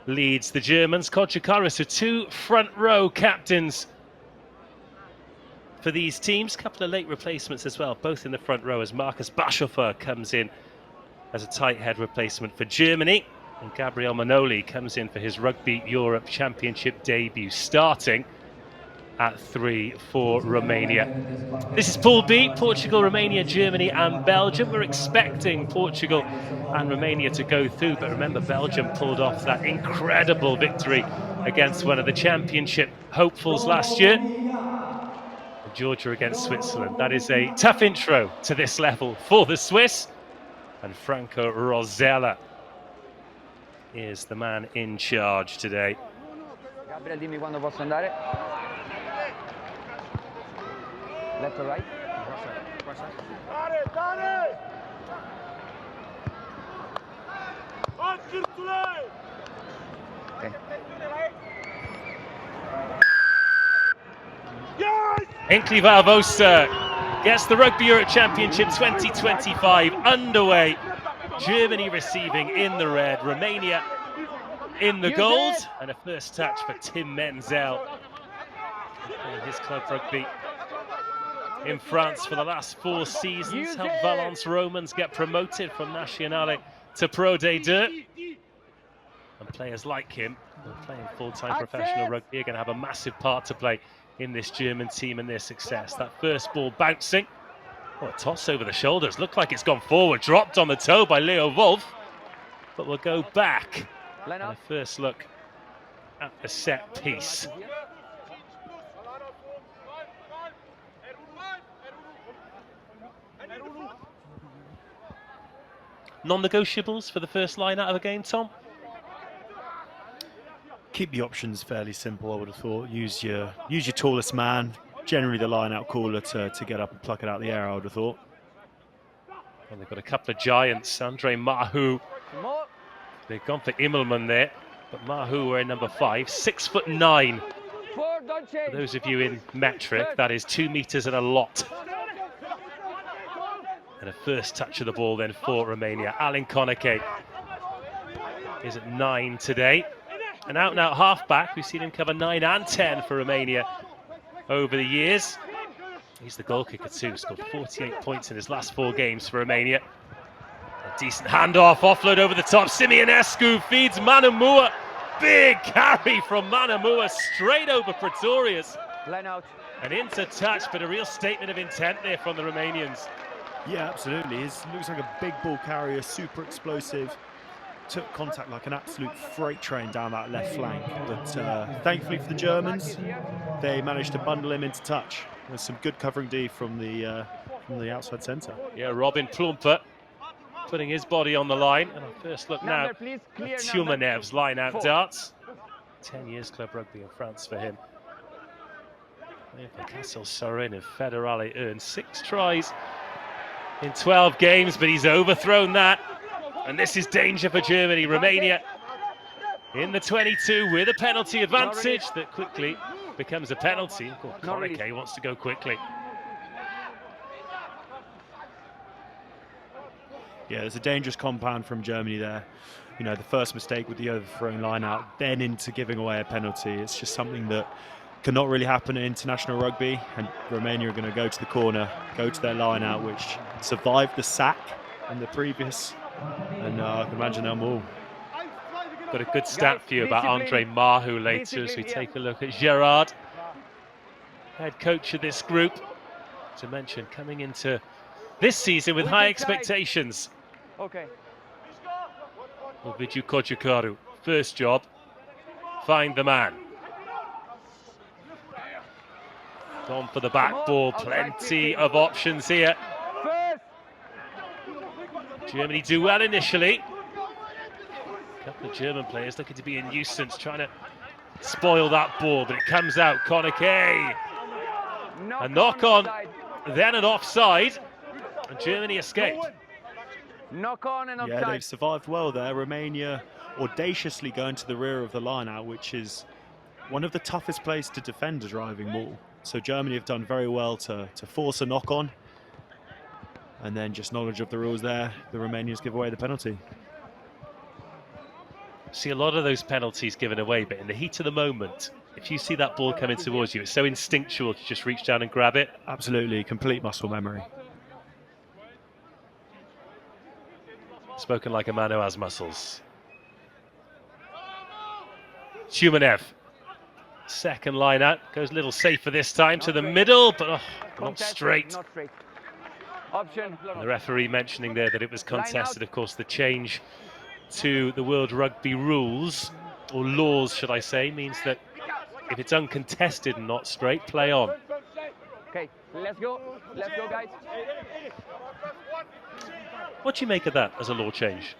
leads the Germans. Kochikaru, so two front row captains for these teams. Couple of late replacements as well, both in the front row, as Markus Bashofer comes in as a tight head replacement for Germany. And Gabriel Manoli comes in for his Rugby Europe Championship debut, starting at 3 for Romania. This is Pool B, Portugal, Romania, Germany and Belgium. We're expecting Portugal and Romania to go through, but remember, Belgium pulled off that incredible victory against one of the championship hopefuls last year. Georgia against Switzerland. That is a tough intro to this level for the Swiss. And Franco Rosella is the man in charge today. Gabriel, dimmi quando posso andare. Left or right? Okay. Hinkley Valvosa gets the Rugby Europe Championship 2025 underway. Germany receiving in the red, Romania in the gold, and a first touch for Tim Menzel and his club rugby in France for the last 4 seasons. Helped Valence Romans get promoted from Nationale to Pro D2. And players like him, who are playing full-time professional rugby, are going to have a massive part to play in this German team and their success. That first ball bouncing. Oh, a toss over the shoulders. Looked like it's gone forward. Dropped on the toe by Leo Wolf. But we'll go back. And a first look at the set piece. Non-negotiables for the first line out of the game, Tom? Keep the options fairly simple, I would have thought. Use your tallest man, generally the line-out caller, to get up and pluck it out of the air, I would have thought. And they've got a couple of giants, Andre Mahu. They've gone for Immelman there, but Mahu wearing number 5, 6'9". For those of you in metric, that is 2 meters and a lot. And a first touch of the ball then for Romania. Alin Koneke is at 9 today. An out-and-out halfback. We've seen him cover 9 and 10 for Romania over the years. He's the goal kicker too. Scored 48 points in his last 4 games for Romania. A decent handoff, offload over the top. Simeonescu feeds Manamua. Big carry from Manamua straight over Pretorius. Line out. An into touch, but a real statement of intent there from the Romanians. Yeah, absolutely. He looks like a big ball carrier, super explosive. Took contact like an absolute freight train down that left flank. But thankfully for the Germans, they managed to bundle him into touch. There's some good covering D from the outside centre. Yeah, Robin Plumper putting his body on the line. And our first look now at Tumanev's line-out darts. 10 years club rugby in France for him. Castle Sorin and Federale earned 6 tries in 12 games, but he's overthrown that. And this is danger for Germany. Romania in the 22 with a penalty advantage that quickly becomes a penalty. Koneke wants to go quickly. Yeah, there's a dangerous compound from Germany there. You know, the first mistake with the overthrown line out, then into giving away a penalty. It's just something that cannot really happen in international rugby. And Romania are going to go to the corner, go to their line out, which survived the sack in the previous. And I can imagine them all. Got a good stat for you about Andre Mahu later as we take a look at Gerard, head coach of this group. To mention, coming into this season with high expectations. Okay. Ovidiu Kochikaru, first job, find the man. Gone for the back ball, plenty of options here. Germany do well initially. A couple of German players looking to be a nuisance, trying to spoil that ball, but it comes out. Koneke. A knock on, then an offside, and Germany escaped. Knock on and offside. Yeah, they've survived well there. Romania audaciously going to the rear of the line out, which is one of the toughest places to defend a driving ball. So Germany have done very well to force a knock on. And then just knowledge of the rules there, the Romanians give away the penalty. See a lot of those penalties given away, but in the heat of the moment, if you see that ball coming towards you, it's so instinctual to just reach down and grab it. Absolutely, complete muscle memory. Spoken like a man who has muscles. Shumanev, second line out, goes a little safer this time to the middle, but not straight. Not straight. Option. And the referee mentioning there that it was contested. Of course, the change to the World Rugby rules, or laws should I say, means that if it's uncontested and not straight, play on. Okay, let's go guys. What do you make of that as a law change?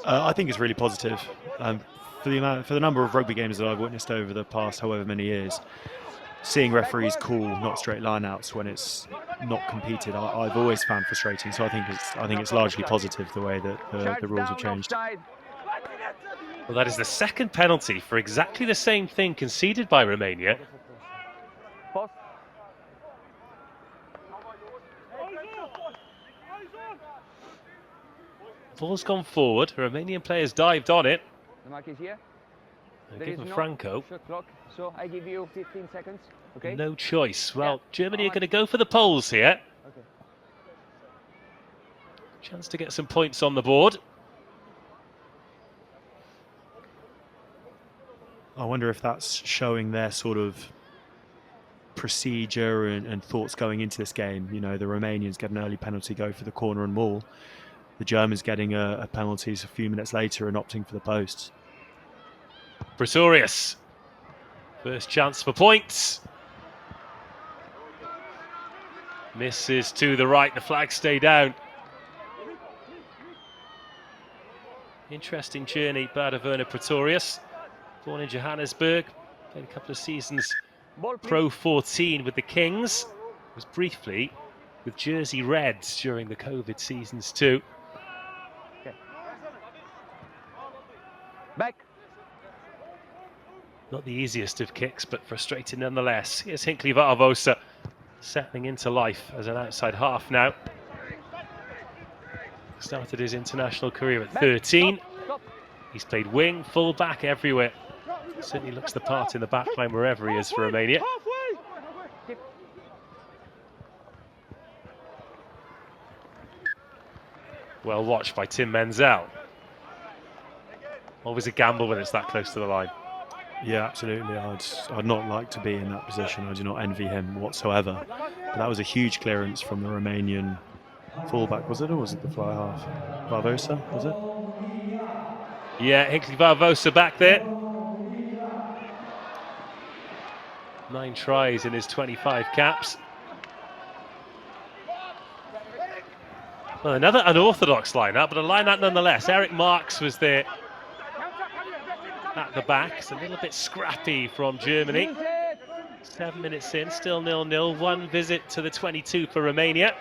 I think it's really positive. For the number of rugby games that I've witnessed over the past however many years, seeing referees call not straight lineouts when it's not competed, I've always found frustrating. So I think it's largely positive the way that the rules have changed. Well, that is the second penalty for exactly the same thing conceded by Romania. Post. Ball's gone forward. Romanian players dived on it. The mark is here. They're There given is no Franco shot clock, so I give you 15 seconds. Okay. no choice. Well, Yeah. Germany are going to go for the poles here. Okay. Chance to get some points on the board. I wonder if that's showing their sort of procedure and thoughts going into this game. You know, the Romanians get an early penalty, go for the corner and maul. The Germans getting a penalty a few minutes later and opting for the posts. Pretorius, first chance for points. Misses to the right, the flags stay down. Interesting journey, Werner Pretorius. Born in Johannesburg, played a couple of seasons Ball, please. Pro 14 with the Kings. Was briefly with Jersey Reds during the COVID seasons too. Okay. Back. Not the easiest of kicks, but frustrating nonetheless. Here's Hinkley Varvosa settling into life as an outside half now. Started his international career at 13. Stop. He's played wing, full back, everywhere. Certainly looks the part in the back line wherever he is for Romania. Keep. Well watched by Tim Menzel. Always a gamble when it's that close to the line. Yeah, absolutely. I'd not like to be in that position. I do not envy him whatsoever. But that was a huge clearance from the Romanian fullback, was it, or was it the fly half? Barbosa, was it? Yeah, Hinkley Varvosa back there. 9 tries in his 25 caps. Well, another unorthodox lineup, but a lineup nonetheless. Eric Marks was there at the back. It's a little bit scrappy from Germany. 7 minutes in, still 0-0. 1 visit to the 22 for Romania.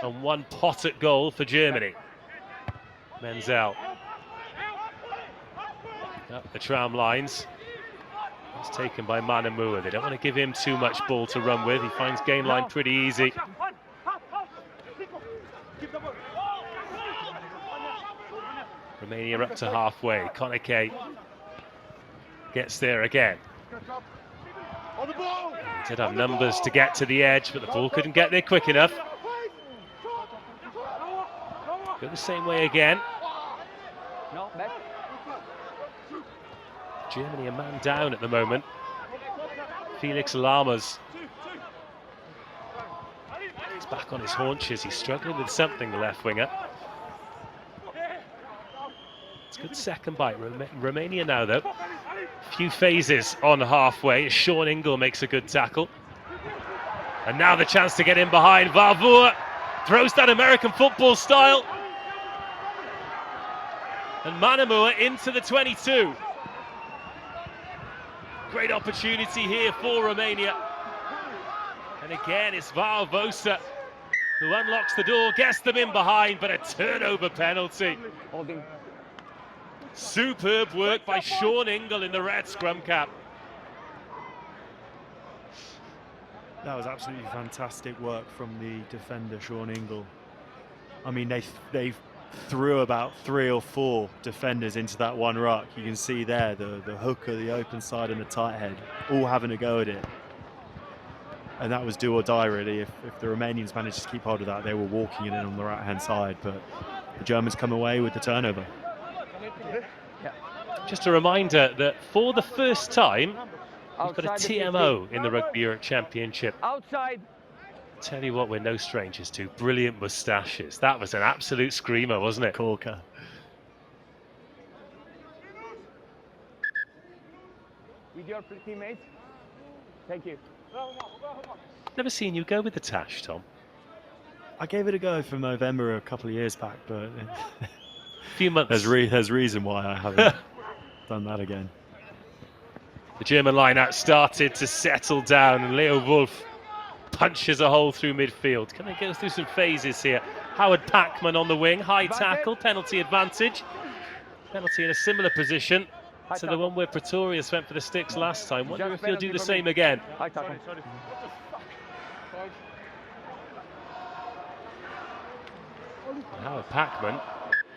And 1 pot at goal for Germany. Menzel. Up the tram lines. It's taken by Manamua. They don't want to give him too much ball to run with. He finds gain line pretty easy. Romania up to halfway. Koneke gets there again. He did have numbers to get to the edge, but the ball couldn't get there quick enough. Go the same way again. No, back. Germany a man down at the moment. Felix Lammers. He's back on his haunches. He's struggling with something, the left winger. It's a good second bite. Romania now, though. Few phases on halfway. Sean Ingle makes a good tackle. And now the chance to get in behind. Vavua throws that American football style. And Manamua into the 22. Great opportunity here for Romania. And again, it's Varvosa who unlocks the door, gets them in behind, but a turnover penalty. Holding. Superb work by Sean Ingle in the red scrum cap. That was absolutely fantastic work from the defender, Sean Ingle. I mean, they threw about 3 or 4 defenders into that one ruck. You can see there the hooker, the open side, and the tight head all having a go at it. And that was do or die, really. If the Romanians managed to keep hold of that, they were walking it in on the right-hand side. But the Germans come away with the turnover. Just a reminder that for the first time, we've got a Outside the TMO 50. in the Rugby Europe Championship. Outside. Tell you what, we're no strangers to brilliant moustaches. That was an absolute screamer, wasn't it? Corker. With your teammates. Thank you. Never seen you go with the tash, Tom. I gave it a go for November a couple of years back, but A few months. there's reason why I haven't done that again. The German line-out started to settle down, and Leo Wolf punches a hole through midfield. Can they go through some phases here? Howard Packman on the wing, high tackle, penalty advantage. Penalty in a similar position to the one where Pretorius went for the sticks last time. Wonder if he'll do the same again. High tackle. Howard Packman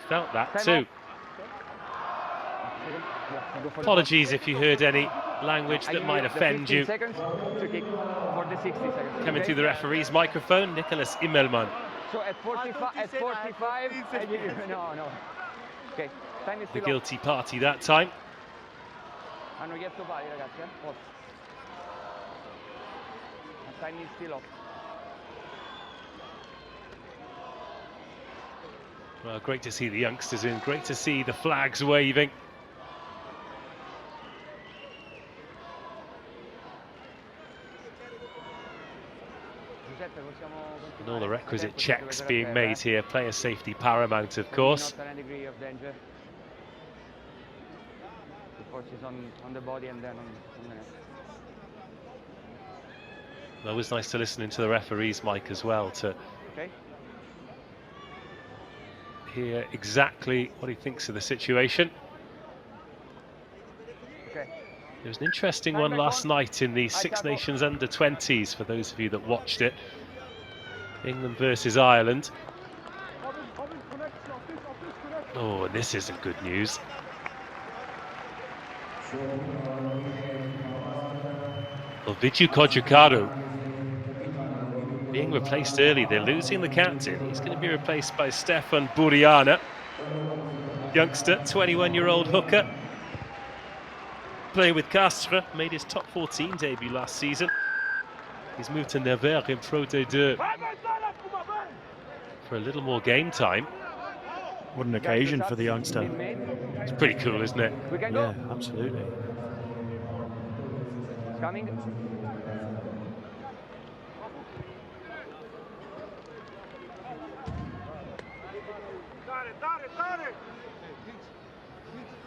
felt that too. Apologies if you heard any language that might offend you. Seconds to kick for the 60 seconds. Coming through the referee's microphone, Nicholas Immelman. So at 45, no. Okay, time is The still guilty party that time. off. Hanno chiesto pari, ragazzi, Posso. Time is still off. Well, great to see the youngsters in, great to see the flags waving. And all the requisite checks being made here. Player safety paramount, of course. Not any degree of danger. The force is on the body and then on the neck. Always nice to listen into the referee's mic as well to Okay. hear exactly what he thinks of the situation. Okay. There was an interesting one last night in the Six Nations under-20s, for those of you that watched it. England versus Ireland. Oh, and this isn't good news. Ovidiu Kojukaru being replaced early. They're losing the captain. He's going to be replaced by Stefan Buriana. Youngster, 21-year-old hooker. Playing with Castres, made his top 14 debut last season. He's moved to Nevers in Pro D2 for a little more game time. What an occasion for the youngster. It's pretty cool, isn't it? We can go. Yeah, absolutely. It's coming.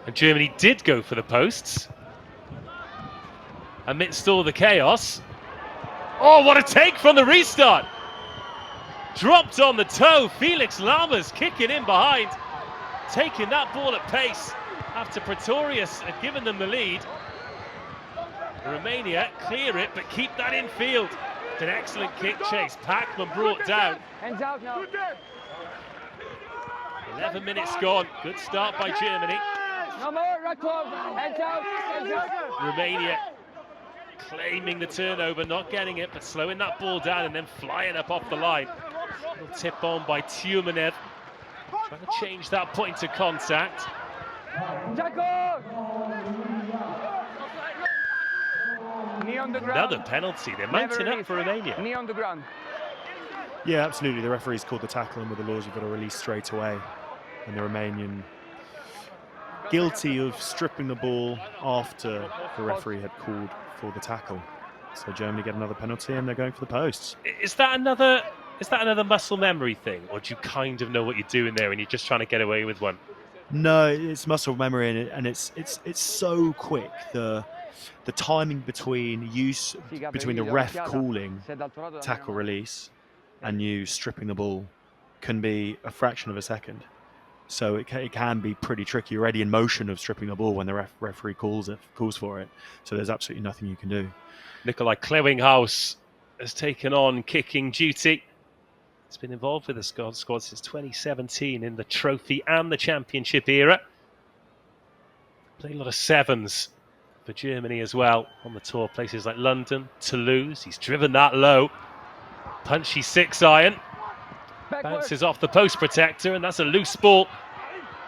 And Germany did go for the posts amidst all the chaos. Oh, what a take from the restart! Dropped on the toe. Felix Lammers kicking in behind, taking that ball at pace after Pretorius had given them the lead. Romania clear it, but keep that in field. An excellent kick chase. Packman brought down. Hands out now. 11 minutes gone. Good start by Germany. No more, Rakov. Hands out. Hands out. Romania claiming the turnover, not getting it, but slowing that ball down and then flying up off the line. Little tip on by Tumanev. Trying to change that point of contact. Jacob! Knee on the ground. Another penalty. They're mounting up for Romania. Knee on the ground. Yeah, absolutely. The referee's called the tackle, and with the laws, you've got to release straight away. And the Romanian guilty of stripping the ball after the referee had called for the tackle. So Germany get another penalty, and they're going for the posts. Is that another muscle memory thing, or do you kind of know what you're doing there and you're just trying to get away with one? No, it's muscle memory, and it's so quick. The timing between the ref calling tackle release and you stripping the ball can be a fraction of a second. So it can be pretty tricky. You're already in motion of stripping the ball when the referee calls for it. So there's absolutely nothing you can do. Nikolai Klewinghaus has taken on kicking duty. He's been involved with the squad since 2017 in the trophy and the championship era. Played a lot of sevens for Germany as well on the tour. Places like London, Toulouse. He's driven that low. Punchy 6-iron. Bounces off the post protector, and that's a loose ball.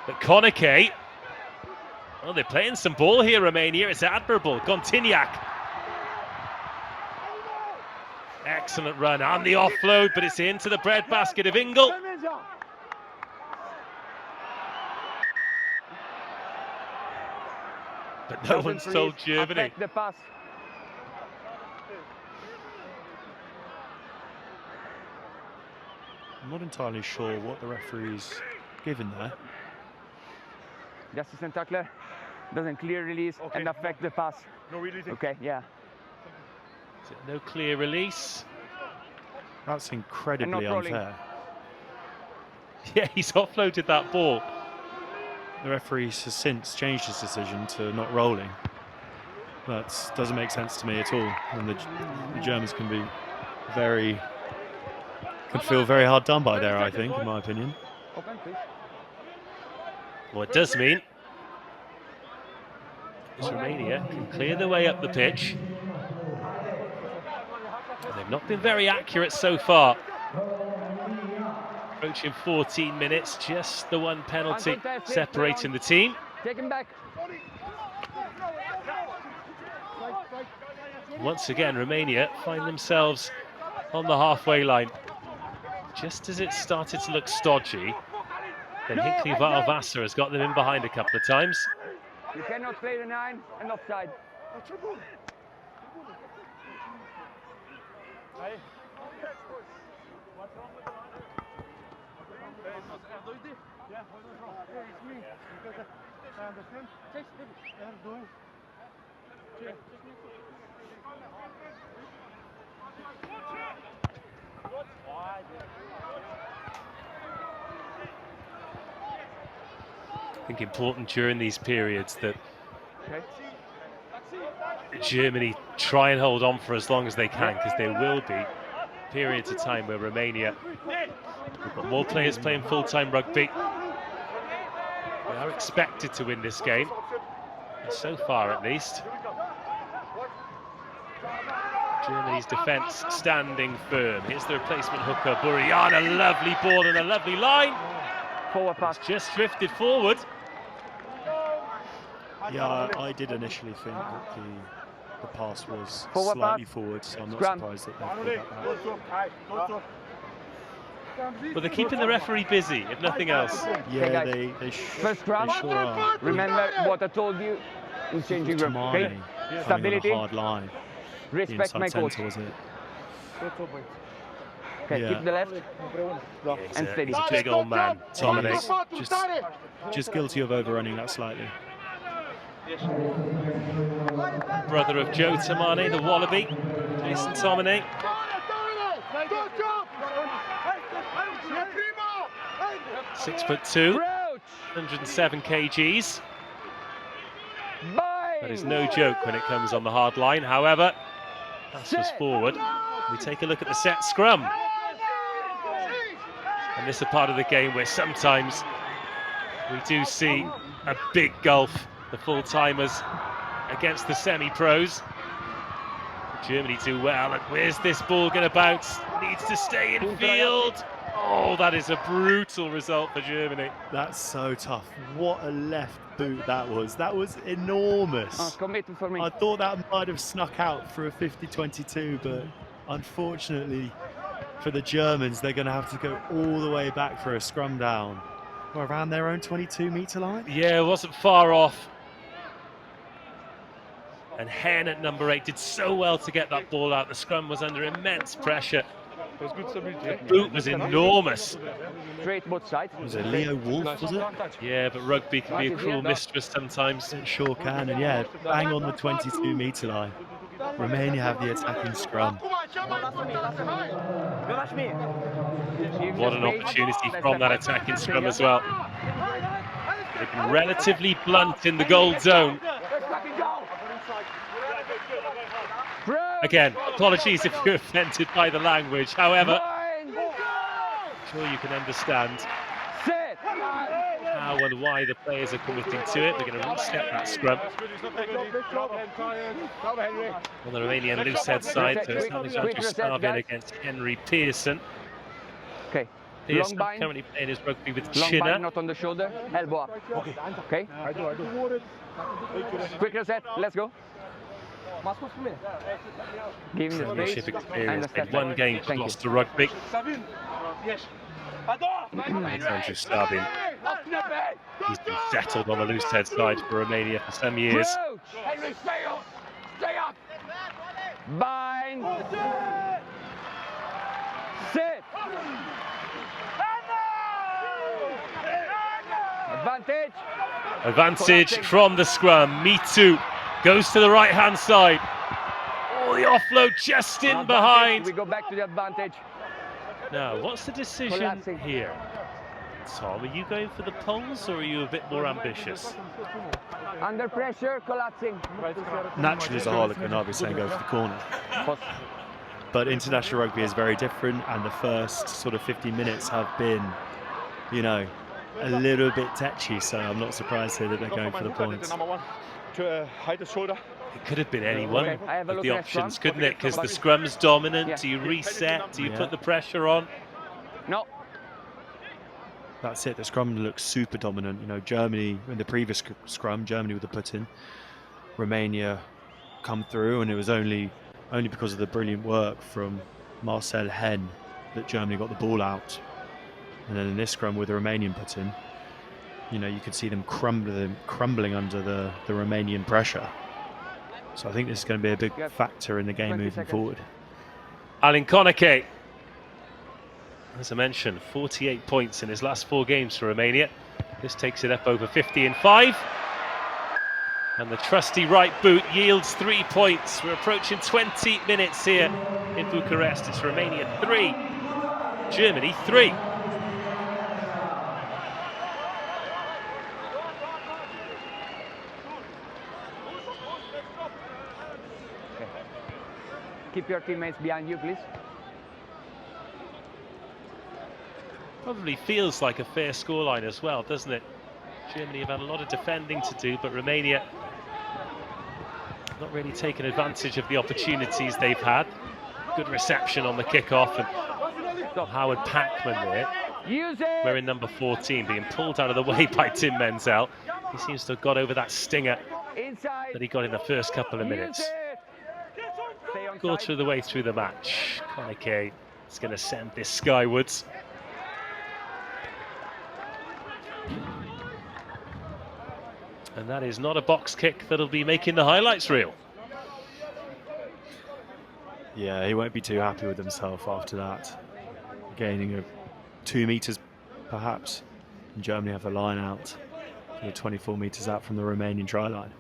But Koneke. Oh, they're playing some ball here, Romania. It's admirable. Gontignac. Excellent run and the offload, but it's into the breadbasket of Ingle. But no one's told Germany. I'm not entirely sure what the referee's given there. The assistant tackler doesn't clear release and affect the pass. No release. Okay, yeah. No clear release. That's incredibly unfair. Yeah, he's offloaded that ball. The referee has since changed his decision to not rolling. That doesn't make sense to me at all. And the Germans can feel very hard done by there, I think, in my opinion. What it does mean is Romania can clear their way up the pitch. And they've not been very accurate so far. Approaching 14 minutes, just the one penalty separating the team. Take him back. Once again, Romania find themselves on the halfway line. Just as it started to look stodgy, then Hinkley Vaasa has got them in behind a couple of times. You cannot play the 9 and offside. I think important during these periods that Germany try and hold on for as long as they can, because there will be periods of time where Romania, we've got more players playing full-time rugby. They are expected to win this game, so far at least. Germany's defence standing firm. Here's the replacement hooker, Burian, a lovely ball and a lovely line. Forward pass. It's just drifted forward. Yeah, I did initially think that the pass was Forward slightly pass. forward, so I'm not Scrum. surprised that they've put that back. Well, they're keeping the referee busy, if nothing else. Yeah, Okay, they First scrum. sure are. Remember what I told you in changing room. Okay? Tamani coming on Stability. a hard line. Respect my Inside coach. centre, was it? Okay, Yeah. keep the left and steady. He's a big old man, Dominic. Just guilty of overrunning that slightly. Brother of Joe Tamani, the Wallaby, Jason Dominic. 6'2", 107 kgs. That is no joke when it comes on the hard line. However, pass was forward. We take a look at the set scrum. And this is a part of the game where sometimes we do see a big gulf, the full-timers against the semi-pros. Germany do well. And where's this ball going to bounce? Needs to stay in field. Oh, that is a brutal result for Germany. That's so tough. What a left boot that was. That was enormous. Commitment for me. I thought that might have snuck out for a 50-22, but unfortunately for the Germans, they're going to have to go all the way back for a scrum down. Well, around their own 22-metre line? Yeah, it wasn't far off. And Hen at number 8 did so well to get that ball out. The scrum was under immense pressure. The boot was enormous. Straight both sides. Was it Leo Wolf, was it? Yeah, but rugby can be a cruel mistress sometimes. It sure can, and yeah, bang on the 22-metre line. Romania have the attacking scrum. What an opportunity from that attacking scrum as well. They've been relatively blunt in the goal zone. Again, apologies if you're offended by the language. However, sure you can understand Sit. how and why the players are committing to it. They're going to reset that scrum on the Romanian loose head side. So it's Alexandru Stavin against Henry Pearson. Okay. Pearson Long bind. currently playing his rugby with Long Chinna. bind, not on the shoulder. Elbow up. Okay. I do. Quick reset. Let's go. Give him the Premiership space. experience. And the One game Thank lost to rugby. Alexandru Stavin. He's been settled on the loose head side for Romania for some years. Henry, stay up. Stay up. Bind. Sit. Advantage. Advantage from the scrum. Mitu goes to the right-hand side. Oh, the offload just in behind. We go back to the advantage. Now, what's the decision Collapsing. here? Tom, are you going for the poles or are you a bit more ambitious? Under pressure, collapsing. Naturally, as a harlequin, I'd be saying go for the corner. But international rugby is very different, and the first sort of 15 minutes have been, you know, a little bit tetchy, so I'm not surprised here that they're going for the points. It could have been any one Okay, I have a of look the at options, scrum. couldn't it? Because the scrum's dominant. Yeah. Do you reset? Do you Yeah. put the pressure on? No. That's it. The scrum looks super dominant. You know, Germany in the previous scrum, Germany with the put-in, Romania come through, and it was only because of the brilliant work from Marcel Hen that Germany got the ball out. And then in this scrum with the Romanian put-in, you know, you could see them crumbling under the Romanian pressure. So I think this is going to be a big factor in the game 20 moving seconds. forward. Alin Konake, as I mentioned, 48 points in his last 4 games for Romania. This takes it up over 50 in 5. And the trusty right boot yields 3 points. We're approaching 20 minutes here in Bucharest. It's Romania 3, Germany 3. Keep your teammates behind you, please. Probably feels like a fair scoreline as well, doesn't it? Germany have had a lot of defending to do, but Romania not really taken advantage of the opportunities they've had. Good reception on the kickoff, and Howard Packman there, Use it. wearing number 14, being pulled out of the way by Tim Menzel. He seems to have got over that stinger Inside. that he got in the first couple of Use minutes. it. Stay on Quarter side. of the way through the match, Konake is going to send this skywards. And that is not a box kick that'll be making the highlights reel. Yeah, he won't be too happy with himself after that. Gaining of 2 meters, perhaps. And Germany have the line out. They're 24 meters out from the Romanian try line.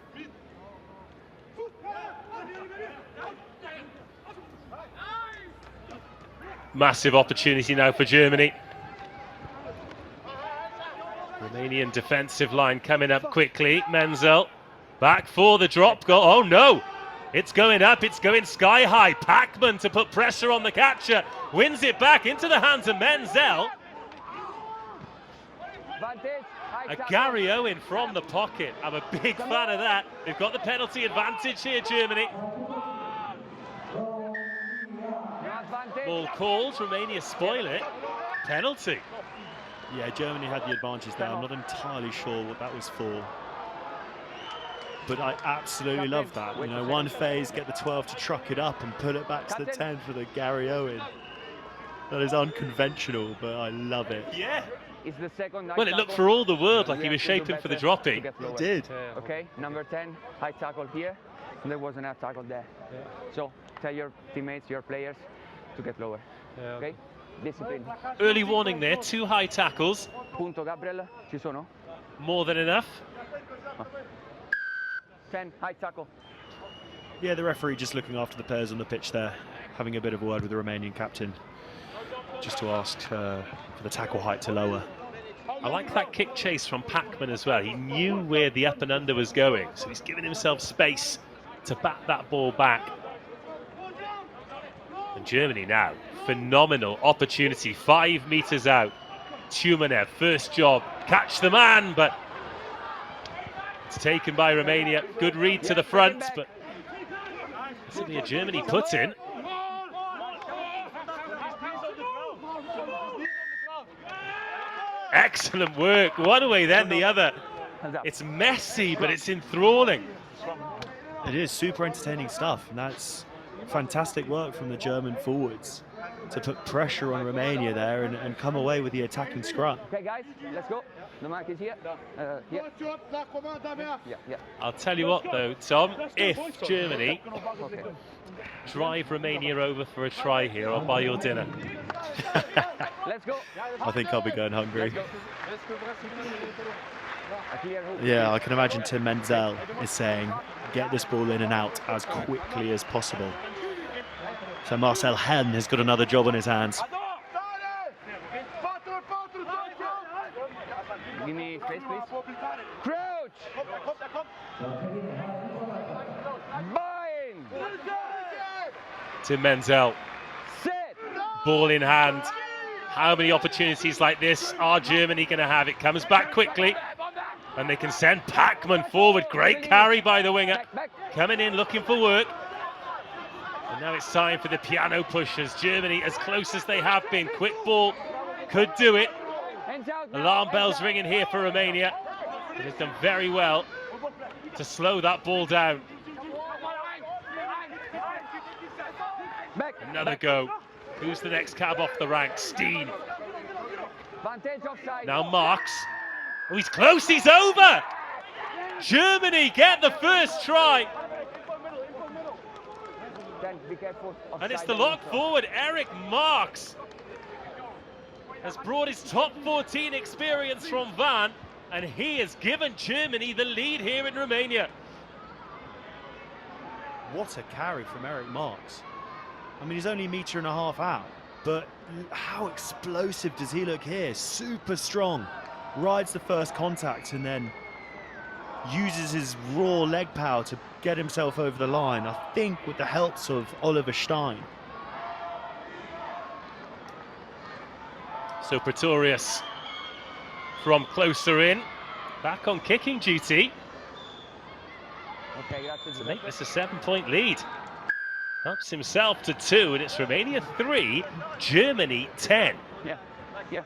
Massive opportunity now for Germany. Romanian defensive line coming up quickly. Menzel back for the drop goal. Oh no! It's going up, it's going sky high. Packman to put pressure on the catcher. Wins it back into the hands of Menzel. Advantage. High A tackle. Gary Owen from the pocket. I'm a big fan of that. They've got the penalty advantage here, Germany. Advantage. Ball called, Romania spoil it. Penalty. Yeah, Germany had the advantage there. I'm not entirely sure what that was for. But I absolutely love that. You know, one phase, get the 12 to truck it up and put it back to the 10 for the Gary Owen. That is unconventional, but I love it. Yeah. Is the second high Well, it looked tackle. for all the world like We he have was to do shaping for the better dropping. to get lower. It did. Okay, number 10, high tackle here. And there was an high tackle there. So tell your teammates, your players, to get lower. Okay? Discipline. Early warning there, 2 high tackles. Punto, Gabriel. Ci sono? More than enough. 10, high tackle. Yeah, the referee just looking after the players on the pitch there, having a bit of a word with the Romanian captain, just to ask for the tackle height to lower. I like that kick chase from Packman as well. He knew where the up and under was going, so he's given himself space to bat that ball back. And Germany now, phenomenal opportunity, 5 meters out. Tumanev, first job, catch the man, but it's taken by Romania. Good read to the front, but possibly a Germany put in. Excellent work, one way then the other. It's messy, but it's enthralling. It is super entertaining stuff, and that's fantastic work from the German forwards to put pressure on Romania there and come away with the attacking scrum. Okay, guys, let's go. The mark is here. Here. Yeah. I'll tell you what though, Tom, if Germany drive Romania over for a try here, I'll buy your dinner. Let's go. I think I'll be going hungry. Let's go. Yeah, I can imagine Tim Menzel is saying, get this ball in and out as quickly as possible. So Marcel Hen has got another job on his hands. Give me space, please. Crouch! Bind! Tim Menzel, Set! ball in hand. How many opportunities like this are Germany going to have? It comes back quickly, and they can send Pachmann forward. Great carry by the winger. Coming in, looking for work. And now it's time for the piano pushers. Germany, as close as they have been. Quick ball, could do it. Alarm bells ringing here for Romania. It has done very well to slow that ball down. Another go. Who's the next cab off the rank? Steen. Now Marks. Oh, he's close, he's over! Germany get the first try. And it's the lock forward, Eric Marks. Has brought his top 14 experience from Van, and he has given Germany the lead here in Romania. What a carry from Eric Marks. I mean, he's only a metre and a half out, but how explosive does he look here? Super strong. Rides the first contact and then uses his raw leg power to get himself over the line, I think with the helps of Oliver Stein. So Pretorius from closer in, back on kicking duty to make this a 7-point lead. Ups himself to 2, and it's Romania 3, Germany 10. Yeah.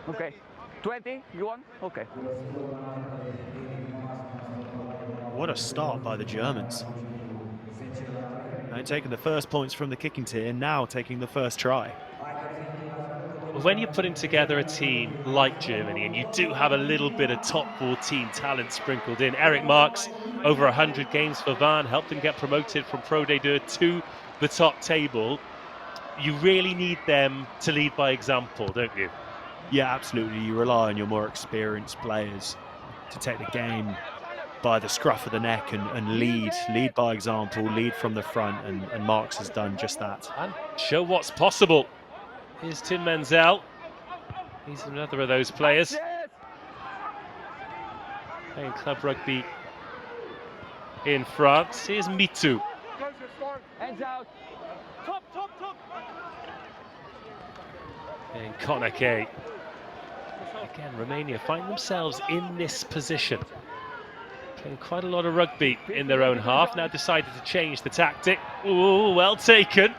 Okay. 20, you won? Okay. What a start by the Germans. Taking the first points from the kicking tier, now taking the first try. When you're putting together a team like Germany, and you do have a little bit of top 14 talent sprinkled in, Eric Marks, over 100 games for Van, helped him get promoted from Pro D2 to the top table. You really need them to lead by example, don't you? Yeah, absolutely. You rely on your more experienced players to take the game by the scruff of the neck and lead by example, lead from the front, and Marks has done just that. And show what's possible. Here's Tim Menzel. He's another of those players. Playing club rugby in France. Here's Mitu. Hands out. And Konake. Again, Romania find themselves in this position. Playing quite a lot of rugby in their own half. Now decided to change the tactic. Ooh, well taken.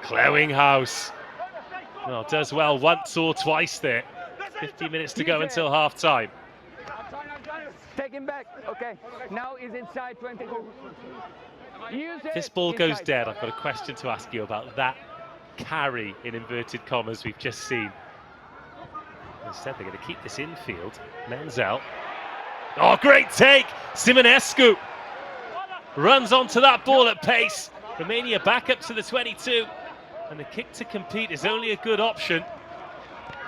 Clewinghouse. Well, does well once or twice there. 50 minutes to go until half time. Take him back. Okay. Now he's inside 22. This ball goes dead. I've got a question to ask you about that carry in inverted commas we've just seen. Instead, they're going to keep this infield. Menzel. Oh, great take! Simonescu runs onto that ball at pace. Romania back up to the 22. And the kick to compete is only a good option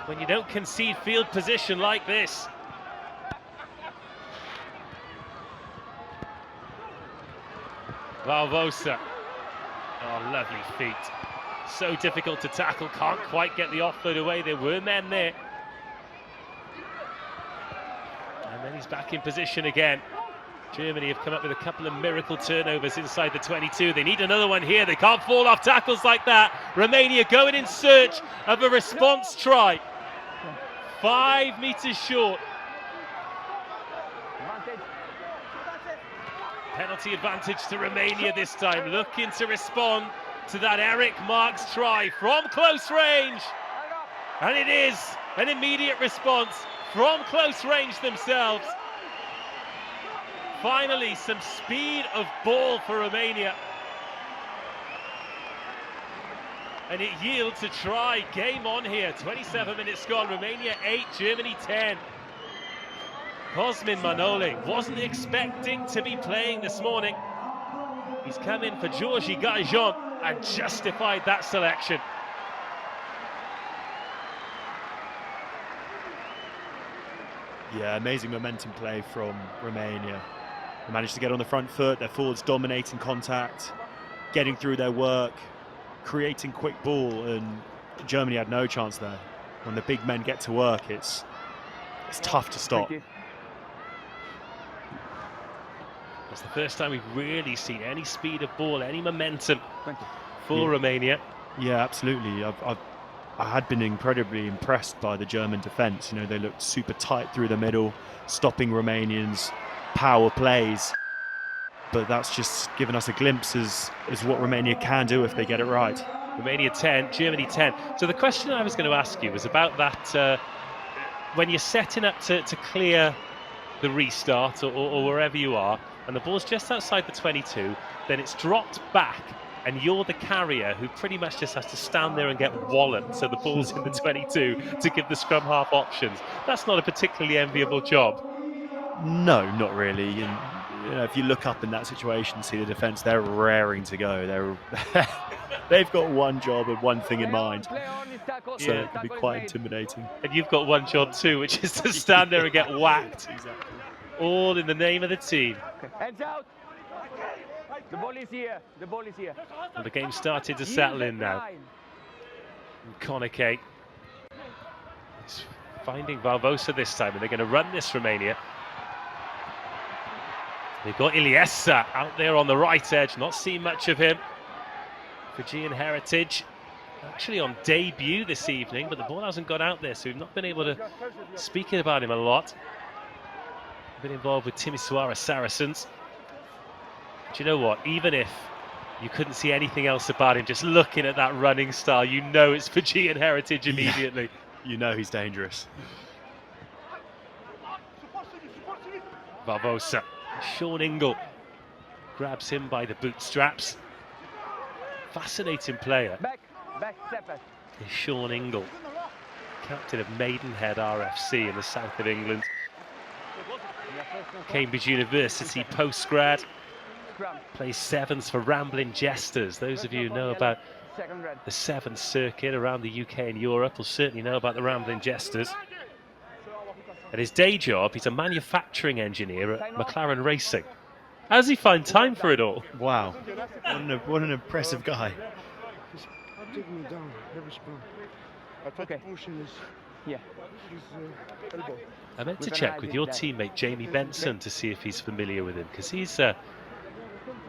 when you don't concede field position like this. Valvosa. Oh, lovely feet. So difficult to tackle, can't quite get the offload away. There were men there. And then he's back in position again. Germany have come up with a couple of miracle turnovers inside the 22. They need another one here. They can't fall off tackles like that. Romania going in search of a response try. 5 meters short. Penalty advantage to Romania this time, looking to respond to that Eric Marks try from close range. And it is an immediate response from close range themselves. Finally, some speed of ball for Romania. And it yields a try. Game on here. 27 minutes gone. Romania 8, Germany 10. Cosmin Manole wasn't expecting to be playing this morning. He's come in for Georgi Gahminz and justified that selection. Yeah, amazing momentum play from Romania. They managed to get on the front foot, their forwards dominating contact, getting through their work, creating quick ball, and Germany had no chance there. When the big men get to work, it's tough to stop. It's the first time we've really seen any speed of ball, any momentum for Romania. Yeah, absolutely. I had been incredibly impressed by the German defence. You know, they looked super tight through the middle, stopping Romanians' power plays. But that's just given us a glimpse as what Romania can do if they get it right. Romania 10, Germany 10. So the question I was going to ask you was about that when you're setting up to clear the restart or wherever you are, and the ball's just outside the 22, then it's dropped back, and you're the carrier who pretty much just has to stand there and get walloped, so the ball's in the 22 to give the scrum half options. That's not a particularly enviable job. No, not really. And you know, if you look up in that situation, see the defence, they're raring to go. They've got one job and one thing in mind, so it can be quite intimidating. And you've got one job too, which is to stand there and get whacked. Exactly. All in the name of the team. Hands out. The ball is here. The ball is here. Well, the game started to settle in now. And Konike is finding Barbosa this time, and they're going to run this Romania. They've got Iliesa out there on the right edge, not seen much of him. Fijian heritage, actually on debut this evening, but the ball hasn't got out there, so we've not been able to speak about him a lot. Been involved with Timisoara Saracens. Do you know what? Even if you couldn't see anything else about him, just looking at that running style, you know it's Fijian heritage immediately. Yeah, you know he's dangerous. Barbosa. Sean Ingle grabs him by the bootstraps. Fascinating player. Back, step back. Is Sean Ingle, captain of Maidenhead RFC in the south of England. Cambridge University postgrad. Plays sevens for Rambling Jesters. Those of you who know about the Sevens circuit around the UK and Europe will certainly know about the Rambling Jesters. At his day job, he's a manufacturing engineer at McLaren Racing. How does he find time for it all? Wow, what an impressive guy. Taking me down every spin. I thought the motion is his elbow. I meant to check with your teammate Jamie Benson to see if he's familiar with him, because he's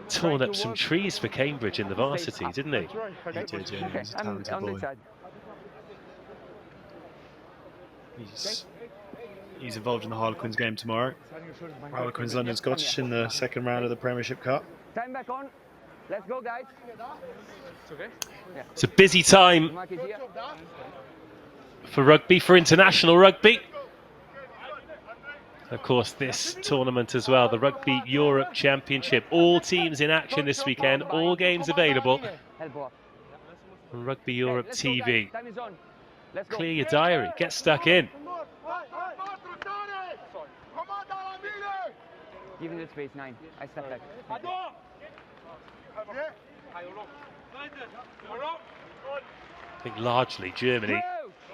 torn up some trees for Cambridge in the varsity, didn't he? He did, yeah. He's a talented boy. He's involved in the Harlequins game tomorrow. Harlequins London Scottish in the second round of the Premiership Cup. Time back on. Let's go, guys. It's a busy time for rugby, for international rugby. Of course, this tournament as well, the Rugby Europe Championship. All teams in action this weekend, all games available on Rugby Europe TV. Clear your diary, get stuck in. Give me the space, 9. I step back. I think largely Germany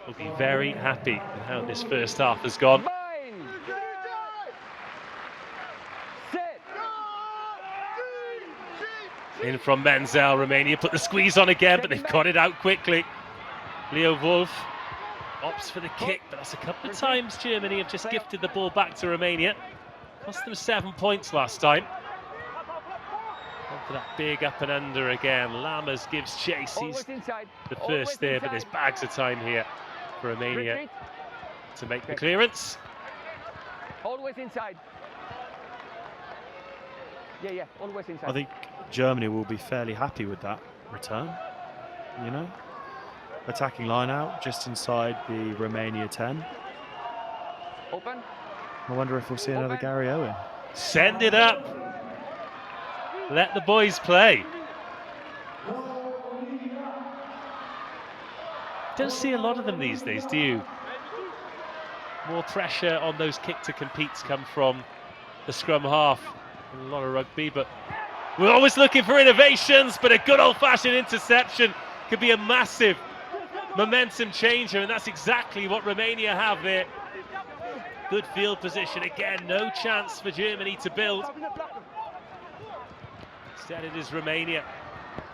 will be very happy with how this first half has gone. In from Menzel, Romania put the squeeze on again, but they've got it out quickly. Leo Wolf opts for the kick, but that's a couple of times Germany have just gifted the ball back to Romania. Cost them 7 points last time. Gone for that big up and under again. Lammers gives chase. He's the first there, but there's bags of time here for Romania to make the clearance. Always inside. Yeah, always inside. I think Germany will be fairly happy with that return, you know. Attacking line out just inside the Romania 10. Open. I wonder if we'll see another Gary Owen. Send it up. Let the boys play. Don't see a lot of them these days, do you? More pressure on those kick-to-competes come from the scrum half. A lot of rugby, but we're always looking for innovations, but a good old-fashioned interception could be a massive momentum changer, and that's exactly what Romania have there. Good field position again, no chance for Germany to build. Instead it is Romania.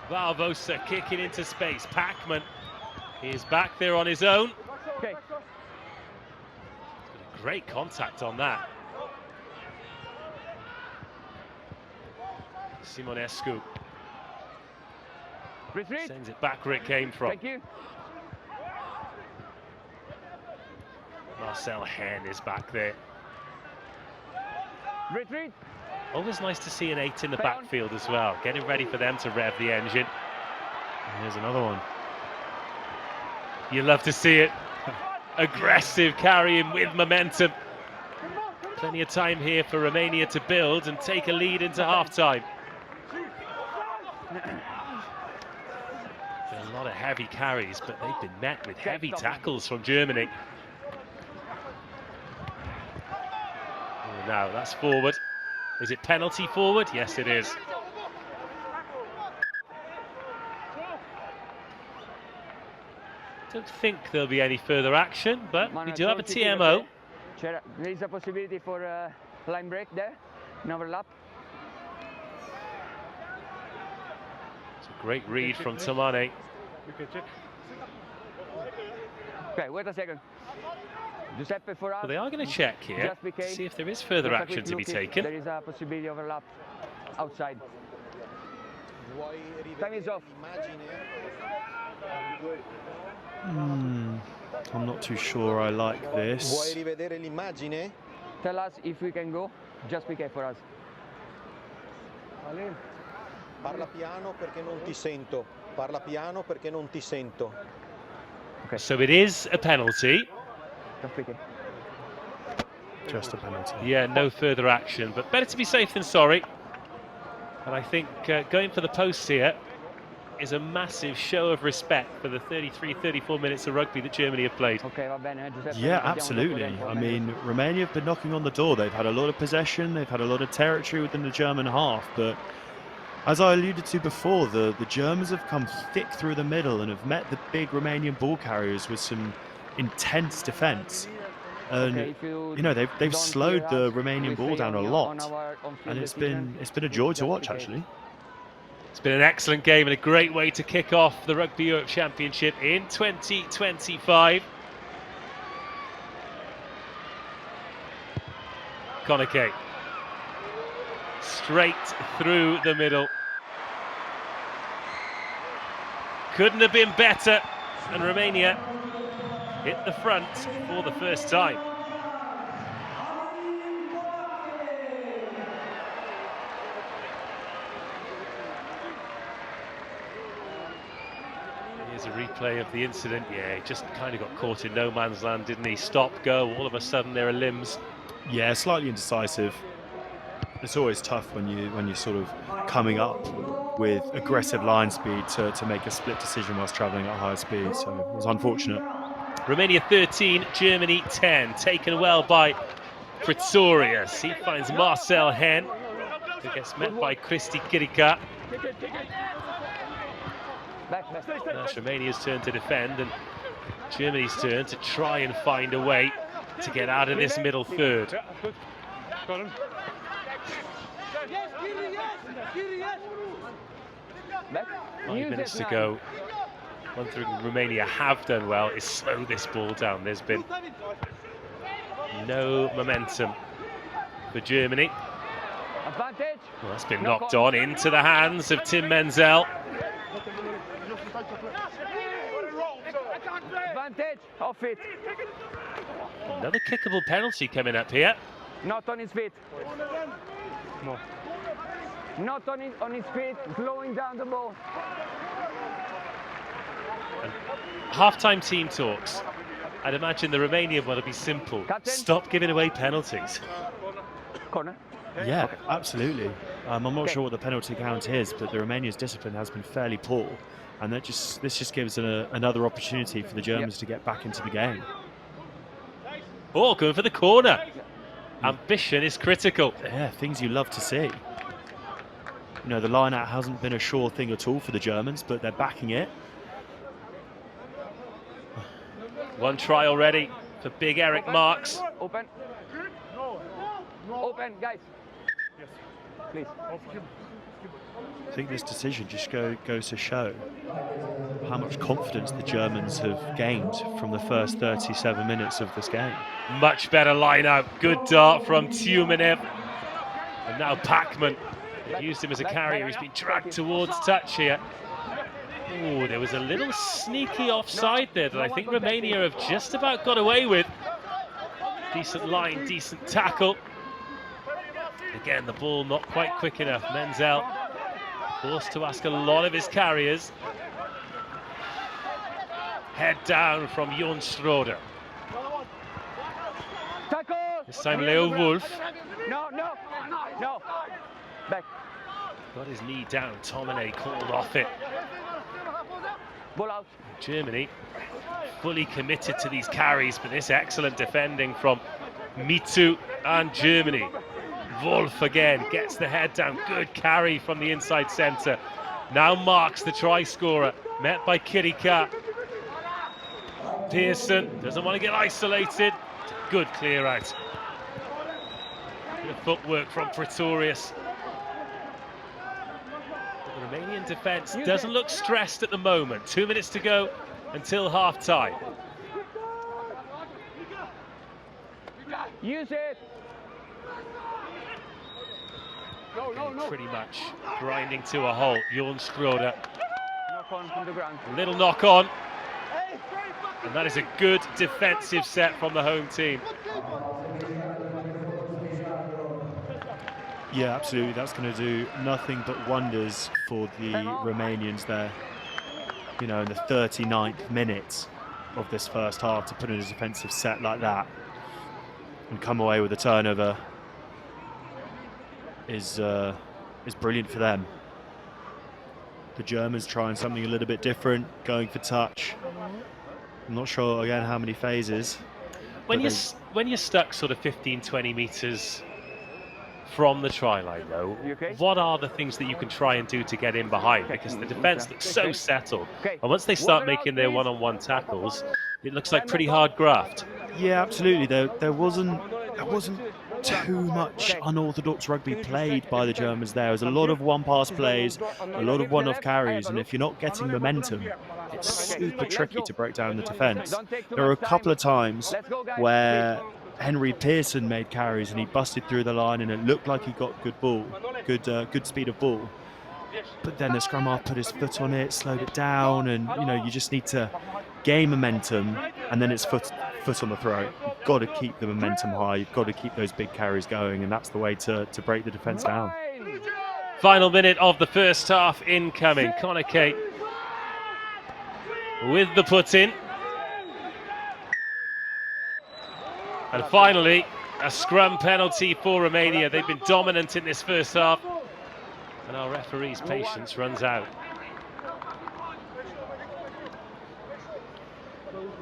Barbosa kicking into space. Pacman is back there on his own. Okay. Great contact on that. Simonescu sends it back where it came from. Thank you. Marcel Hen is back there. Retreat. Always nice to see an 8 in the backfield as well. Getting ready for them to rev the engine. And here's another one. You love to see it. Aggressive carrying with momentum. Plenty of time here for Romania to build and take a lead into half-time. A lot of heavy carries, but they've been met with heavy tackles from Germany. Oh, now that's forward. Is it penalty forward? Yes, it is. Don't think there'll be any further action, but we do have a TMO. There is a possibility for a line break there, an overlap. It's a great read from Tomane. Okay, wait a second. Giuseppe for us. Well, they are going to check here, see if there is further action to be taken. There is a possibility of overlap outside. Time is off. I'm not too sure I like this. Vuoi rivedere l'immagine? Tell us if we can go. Just PK for us. Parla piano perché non ti sento. Parla piano perché non ti sento. Okay. So it is a penalty. Just PK. Just a penalty. Yeah, no further action, but better to be safe than sorry. And I think going for the posts here is a massive show of respect for the 33-34 minutes of rugby that Germany have played. Okay, va bene, Giuseppe. Yeah, absolutely. I mean, Romania have been knocking on the door. They've had a lot of possession. They've had a lot of territory within the German half. But as I alluded to before, the Germans have come thick through the middle and have met the big Romanian ball carriers with some intense defence. And you know, they've slowed the Romanian ball down a lot, and it's been a joy to watch, actually. It's been an excellent game and a great way to kick off the Rugby Europe Championship in 2025. Koneke straight through the middle. Couldn't have been better, and Romania hit the front for the first time. Here's a replay of the incident. Yeah, he just kind of got caught in no man's land, didn't he? Stop, go, all of a sudden there are limbs. Yeah, slightly indecisive. It's always tough when you're sort of coming up with aggressive line speed to make a split decision whilst travelling at high speed, so it was unfortunate. Romania 13, Germany 10, taken well by Pretorius. He finds Marcel Hen, who gets met by Cristi Chirica. Now it's Romania's turn to defend and Germany's turn to try and find a way to get out of this middle third. 5 minutes to go. One thing Romania have done well is slow this ball down. There's been no momentum for Germany. Advantage. Well, that's been knocked on into the hands of Tim Menzel. Advantage. Off it. Another kickable penalty coming up here. Not on his feet. No. Not on his feet. Slowing down the ball. Half-time team talks. I'd imagine the Romanian one will be simple. Captain? Stop giving away penalties. Corner. Yeah, absolutely. I'm not sure what the penalty count is, but the Romania's discipline has been fairly poor, and this just gives another opportunity for the Germans to get back into the game. Oh, going for the corner. Ambition is critical. Yeah, things you love to see. You know, the line-out hasn't been a sure thing at all for the Germans, but they're backing it. One try already for big Eric Marks. Open. Open, guys. Please. I think this decision just goes to show how much confidence the Germans have gained from the first 37 minutes of this game. Much better line-out. Good dart from Tumenev. And now Pacman. They've used him as a carrier. He's been dragged towards touch here. Oh, there was a little sneaky offside there that I think Romania have just about got away with. Decent line, decent tackle. Again, the ball not quite quick enough. Menzel forced to ask a lot of his carriers. Head down from Jon Schroeder. This time Leo Wolf. No. Back. Got his knee down. Tomine called off it. Ball out. Germany fully committed to these carries, but this excellent defending from Mitsu and Germany. Wolf again gets the head down. Good carry from the inside centre. Now Marks, the try scorer, met by Kirika. Pearson doesn't want to get isolated. Good clear out. Bit of footwork from Pretorius. The Romanian defence doesn't look stressed at the moment. 2 minutes to go until half time. Use it. Pretty much grinding to a halt. Jon Schroeder. Knock on from the ground. A little knock on. And that is a good defensive set from the home team. Yeah, absolutely. That's going to do nothing but wonders for the Romanians there. You know, in the 39th minute of this first half, to put in a defensive set like that and come away with a turnover is brilliant for them. The Germans trying something a little bit different, going for touch. I'm not sure again how many phases. When you're stuck sort of 15-20 meters from the try line, though, what are the things that you can try and do to get in behind? Because the defence looks so settled, and once they start making their one-on-one tackles, it looks like pretty hard graft. Yeah, absolutely. There wasn't too much unorthodox rugby played by the Germans there. There was a lot of one-pass plays, a lot of one-off carries, and if you're not getting momentum, it's super tricky to break down the defence. There were a couple of times where Henry Pearson made carries and he busted through the line and it looked like he got good speed of ball. But then the scrum half put his foot on it, slowed it down, and you know, you just need to gain momentum, and then it's foot on the throat. You've got to keep the momentum high, you've got to keep those big carries going, and that's the way to break the defence down. Final minute of the first half incoming. Connor Kate with the put in. And finally, a scrum penalty for Romania. They've been dominant in this first half, and our referee's patience runs out.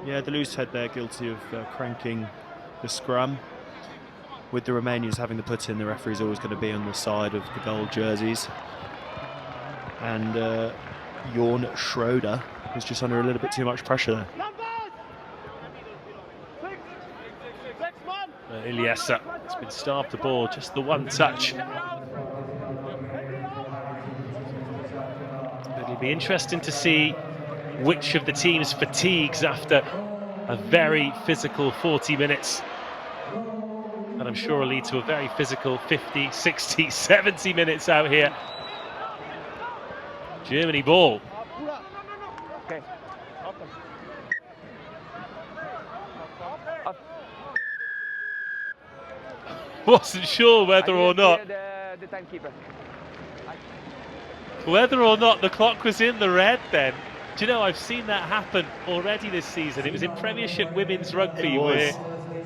Yeah, the loose head there, guilty of cranking the scrum. With the Romanians having the put in, the referee's always going to be on the side of the gold jerseys. And Jon Schroeder was just under a little bit too much pressure there. Ilyesa has been starved the ball, just the one touch. It'll be interesting to see which of the teams fatigues after a very physical 40 minutes. And and I'm sure will lead to a very physical 50, 60, 70 minutes out here. Germany ball. Okay. Wasn't sure whether or not The timekeeper. the clock was in the red then. Do you know, I've seen that happen already this season. It was in Premiership Women's Rugby where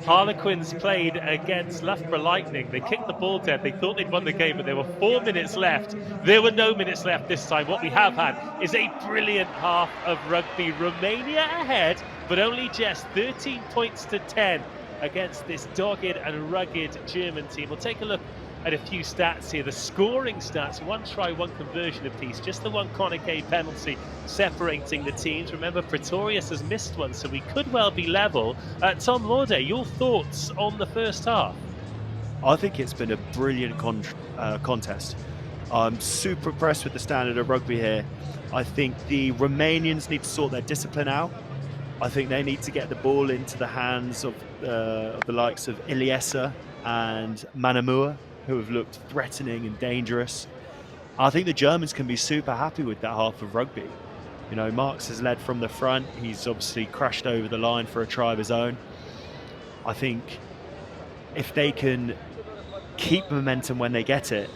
Harlequins played against Loughborough Lightning. They kicked the ball dead. They thought they'd won the game, but there were 4 minutes left. There were no minutes left this time. What we have had is a brilliant half of rugby. Romania ahead, but only just 13 points to 10 against this dogged and rugged German team. We'll take a look at a few stats here. The scoring stats, 1 try, 1 conversion apiece. Just the 1 Connor Kay penalty separating the teams. Remember, Pretorius has missed one, so we could well be level. Tom Laudet, your thoughts on the first half? I think it's been a brilliant contest. I'm super impressed with the standard of rugby here. I think the Romanians need to sort their discipline out. I think they need to get the ball into the hands of the likes of Iliesa and Manamua, who have looked threatening and dangerous. I think the Germans can be super happy with that half of rugby. You know, Marx has led from the front. He's obviously crashed over the line for a try of his own. I think if they can keep momentum when they get it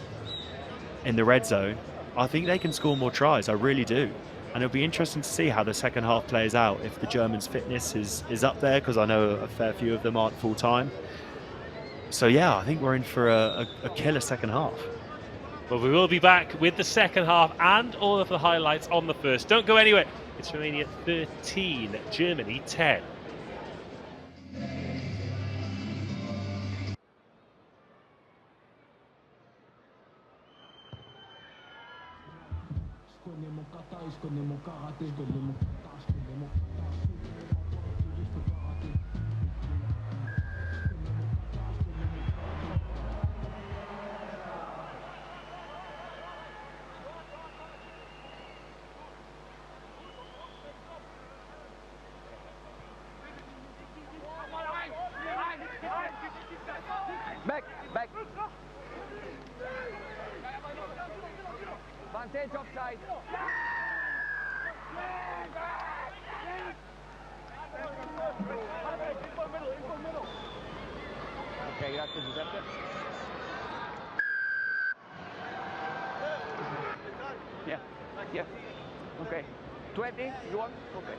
in the red zone, I think they can score more tries. I really do. And it'll be interesting to see how the second half plays out, if the Germans' fitness is up there, because I know a fair few of them aren't full time. So yeah, I think we're in for a killer second half. Well, we will be back with the second half and all of the highlights on the first. Don't go anywhere. It's Romania 13, Germany 10. Back. Vantage offside. Okay, grazie Giuseppe. Yeah. Okay. 20, you want? Okay.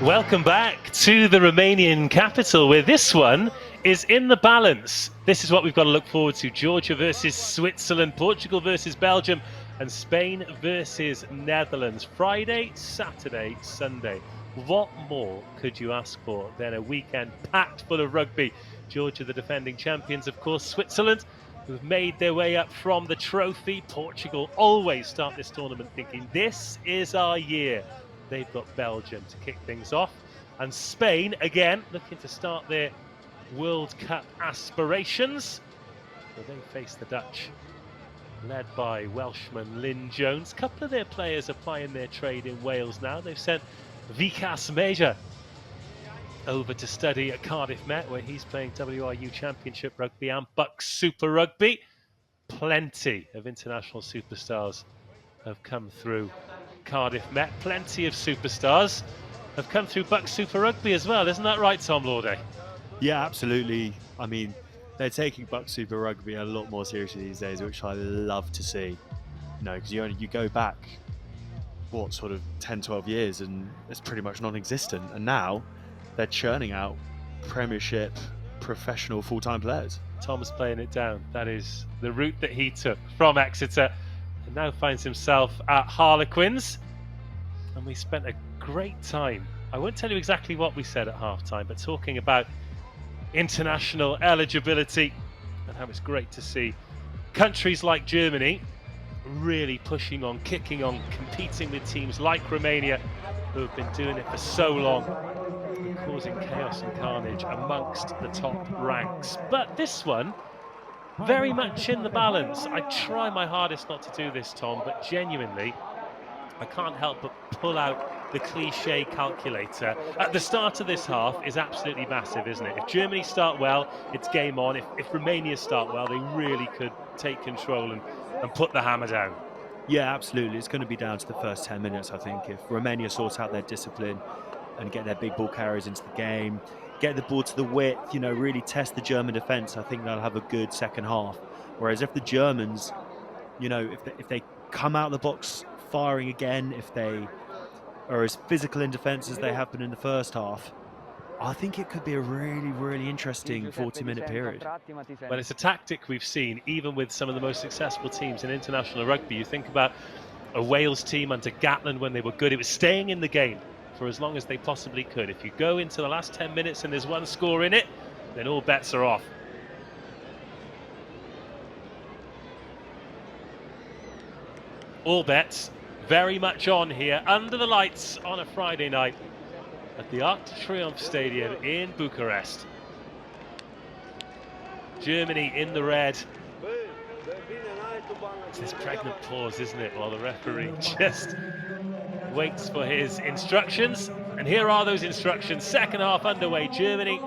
Welcome back to the Romanian capital, where this one is in the balance. This is what we've got to look forward to. Georgia versus Switzerland, Portugal versus Belgium, and Spain versus Netherlands. Friday, Saturday, Sunday. What more could you ask for than a weekend packed full of rugby? Georgia, the defending champions, of course. Switzerland, who've made their way up from the trophy. Portugal always start this tournament thinking this is our year. They've got Belgium to kick things off. And Spain, again, looking to start their World Cup aspirations. Well, they face the Dutch, led by Welshman Lynn Jones. A couple of their players are plying their trade in Wales now. They've sent Vikas Major over to study at Cardiff Met, where he's playing WRU Championship Rugby and Bucks Super Rugby. Plenty of international superstars have come through Cardiff Met. Plenty of superstars have come through Bucks Super Rugby as well. Isn't that right, Tom Lauday? Yeah, absolutely. I mean, they're taking Bucks Super Rugby a lot more seriously these days, which I love to see. You know, because you go back, what, sort of 10, 12 years, and it's pretty much non-existent. And now they're churning out Premiership, professional, full-time players. Tom's playing it down. That is the route that he took from Exeter and now finds himself at Harlequins. And we spent a great time. I won't tell you exactly what we said at halftime, but talking about international eligibility and how it's great to see countries like Germany really pushing on, kicking on, competing with teams like Romania who have been doing it for so long, causing chaos and carnage amongst the top ranks. But this one, very much in the balance. I try my hardest not to do this, Tom, but genuinely, I can't help but pull out the cliche calculator. At the start of this half is absolutely massive, isn't it? If Germany start well, it's game on. If Romania start well, they really could take control and put the hammer down. Yeah, absolutely. It's going to be down to the first 10 minutes, I think. If Romania sorts out their discipline and get their big ball carriers into the game, get the ball to the width, you know, really test the German defence, I think they'll have a good second half. Whereas if the Germans, you know, if they come out of the box firing again, if they are as physical in defence as they have been in the first half, I think it could be a really, really interesting 40-minute period. Well, it's a tactic we've seen even with some of the most successful teams in international rugby. You think about a Wales team under Gatland when they were good. It was staying in the game for as long as they possibly could. If you go into the last 10 minutes and there's one score in it, then all bets are off. All bets very much on here, under the lights on a Friday night at the Arc de Triomphe Stadium in Bucharest. Germany in the red. It's this pregnant pause, isn't it, while the referee just waits for his instructions. And here are those instructions. Second half underway. Germany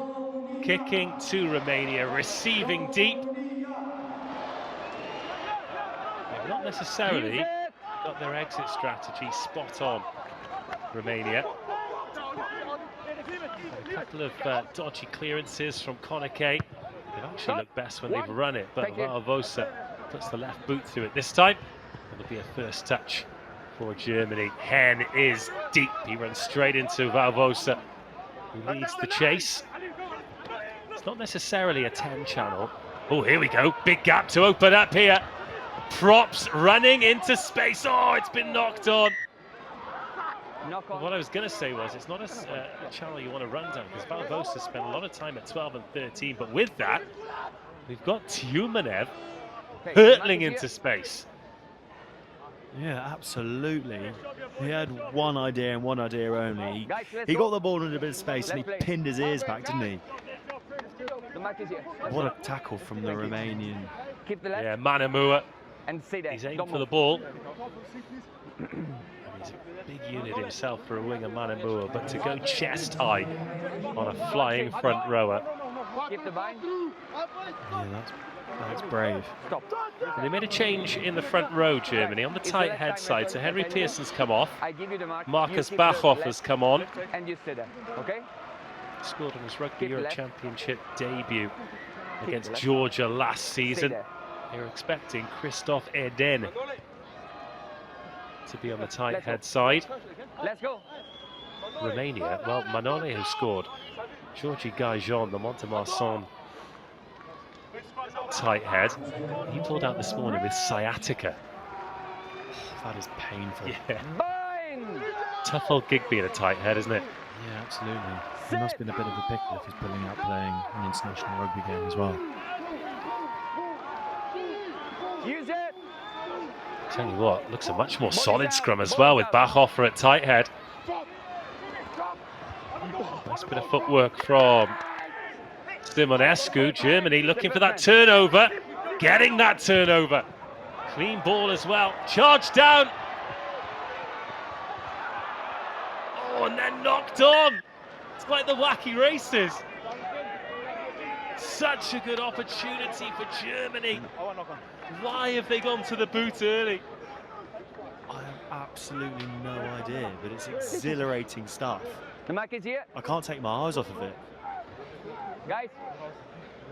kicking to Romania, receiving deep. They've not necessarily got their exit strategy spot on, Romania. A couple of dodgy clearances from Koneke. They've actually looked best when they've run it, but Valvosa puts the left boot through it this time. It'll be a first touch for Germany. Hen is deep. He runs straight into Valvosa, who leads the chase. It's not necessarily a 10 channel. Oh, here we go. Big gap to open up here. Props running into space. Oh, it's been knocked on. Well, what I was going to say was it's not a channel you want to run down, because Valvosa spent a lot of time at 12 and 13, but with that, we've got Tyumenev hurtling into space. Yeah, absolutely. He had one idea and one idea only. He got the ball in a bit of space and he pinned his ears back, didn't he? What a tackle from the Romanian. Yeah, Manamua. He's aimed for the ball. He's a big unit himself for a winger, Manamua, but to go chest high on a flying front rower. Yeah, that's brave. And they made a change in the front row, Germany, on the tight head side. So Henry Pearson's come off. Marcus Bachhoff has come on. Scored on his Rugby Europe Championship debut against Georgia last season. They're expecting Christophe Eden to be on the tight head side. Romania, well, Manole has scored. Georgie Gaijon, the Mont-de-Marsan tight head. He pulled out this morning with sciatica. That is painful. Yeah. Bind! Tough old gig being a tight head, isn't it? Yeah, absolutely. He must have been a bit of a pickle if he's pulling out playing an international rugby game as well. Use it! Tell you what, looks a much more solid scrum as well with Bachhofer at tight head. Nice bit of footwork from Simonescu. Germany looking for that turnover. Getting that turnover. Clean ball as well. Charge down. Oh, and then knocked on. It's like the wacky races. Such a good opportunity for Germany. Why have they gone to the boot early? I have absolutely no idea, but it's exhilarating stuff. The mic is here. I can't take my eyes off of it. Guys.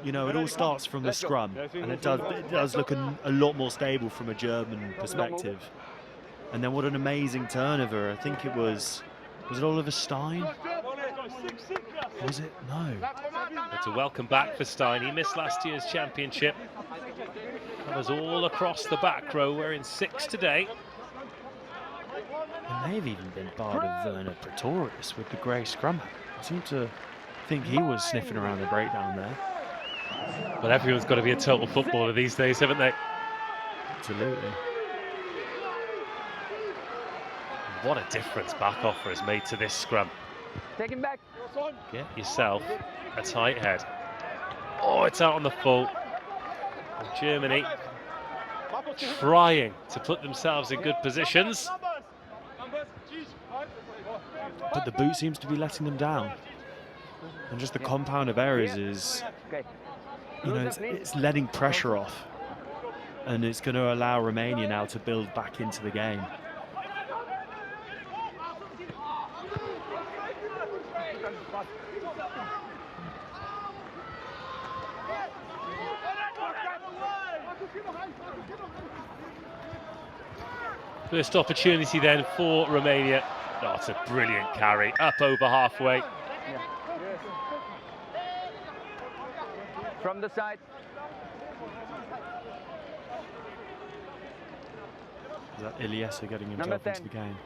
You know, it all starts from the scrum, and it does look a lot more stable from a German perspective. And then what an amazing turnover. I think it was it Oliver Stein? Was it? No. It's a welcome back for Stein. He missed last year's championship. Covers all across the back row. We're in 6 today. And they've even been barred of Werner Pretorius with the grey scrum. I seem to think he was sniffing around the breakdown there. But everyone's got to be a total footballer these days, haven't they? Absolutely. What a difference Bachhofer has made to this scrum. Take him back. Get yourself a tight head. Oh, it's out on the full. And Germany trying to put themselves in good positions. But the boot seems to be letting them down. And just the compound of errors is, you know, it's letting pressure off. And it's going to allow Romania now to build back into the game. First opportunity then for Romania. Oh, it's a brilliant carry, up over halfway. From the side. Is that Iliesa getting himself into the game?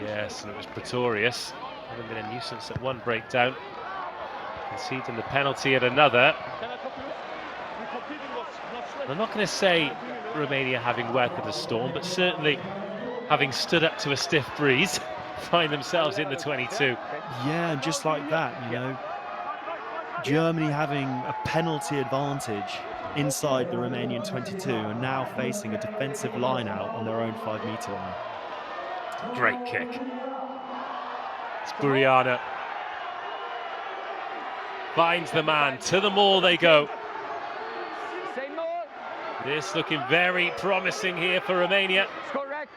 Yes, and it was Pretorius. Having been a nuisance at one breakdown. Conceding the penalty at another. I'm not going to say Romania having weathered the storm, but certainly having stood up to a stiff breeze, find themselves in the 22. Yeah, and just like that, you know, Germany having a penalty advantage inside the Romanian 22 and now facing a defensive line out on their own 5-metre line. Great kick. It's Buriana. Finds the man. To the maul they go. This looking very promising here for Romania. Correct.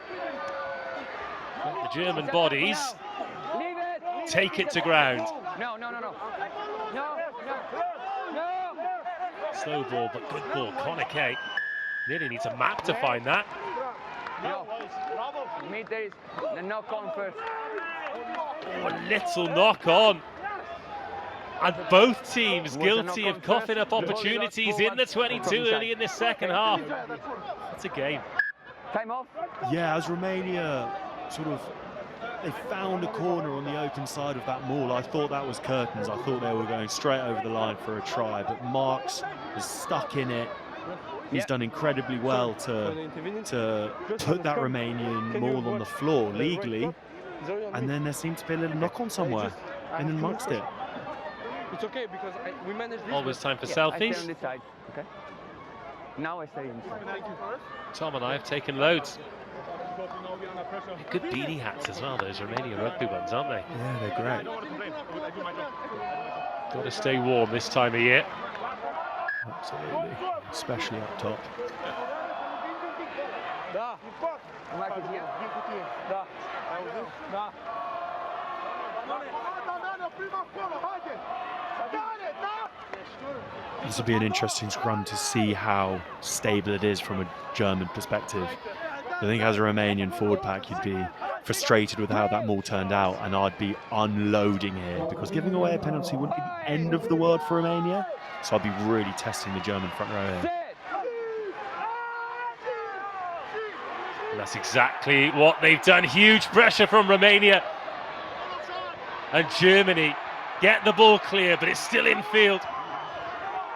But the German bodies take it to ground. No. Slow ball, but good ball. Konike nearly needs a map to find that. No. Meters, the knock on first. Oh, a little knock on. And both teams guilty of coughing up opportunities in the 22 early in this second half. It's a game. Time off. Yeah, as Romania they found a corner on the open side of that maul. I thought that was curtains. I thought they were going straight over the line for a try, but Marks is stuck in it. He's done incredibly well to put that Romanian maul on the floor legally, and then there seemed to be a little knock on somewhere, and then Marks did. It's okay because we managed this. Always time for I stay on selfies. this side. Okay. Now I stay inside. Tom and I have taken loads. Good beanie hats as well, those Romanian rugby ones, aren't they? Yeah, they're great. Got to stay warm this time of year. Absolutely, especially up top. This will be an interesting scrum to see how stable it is from a German perspective. I think as a Romanian forward pack, you'd be frustrated with how that maul turned out, and I'd be unloading here because giving away a penalty wouldn't be the end of the world for Romania. So I'd be really testing the German front row here. And that's exactly what they've done. Huge pressure from Romania. And Germany get the ball clear, but it's still in field.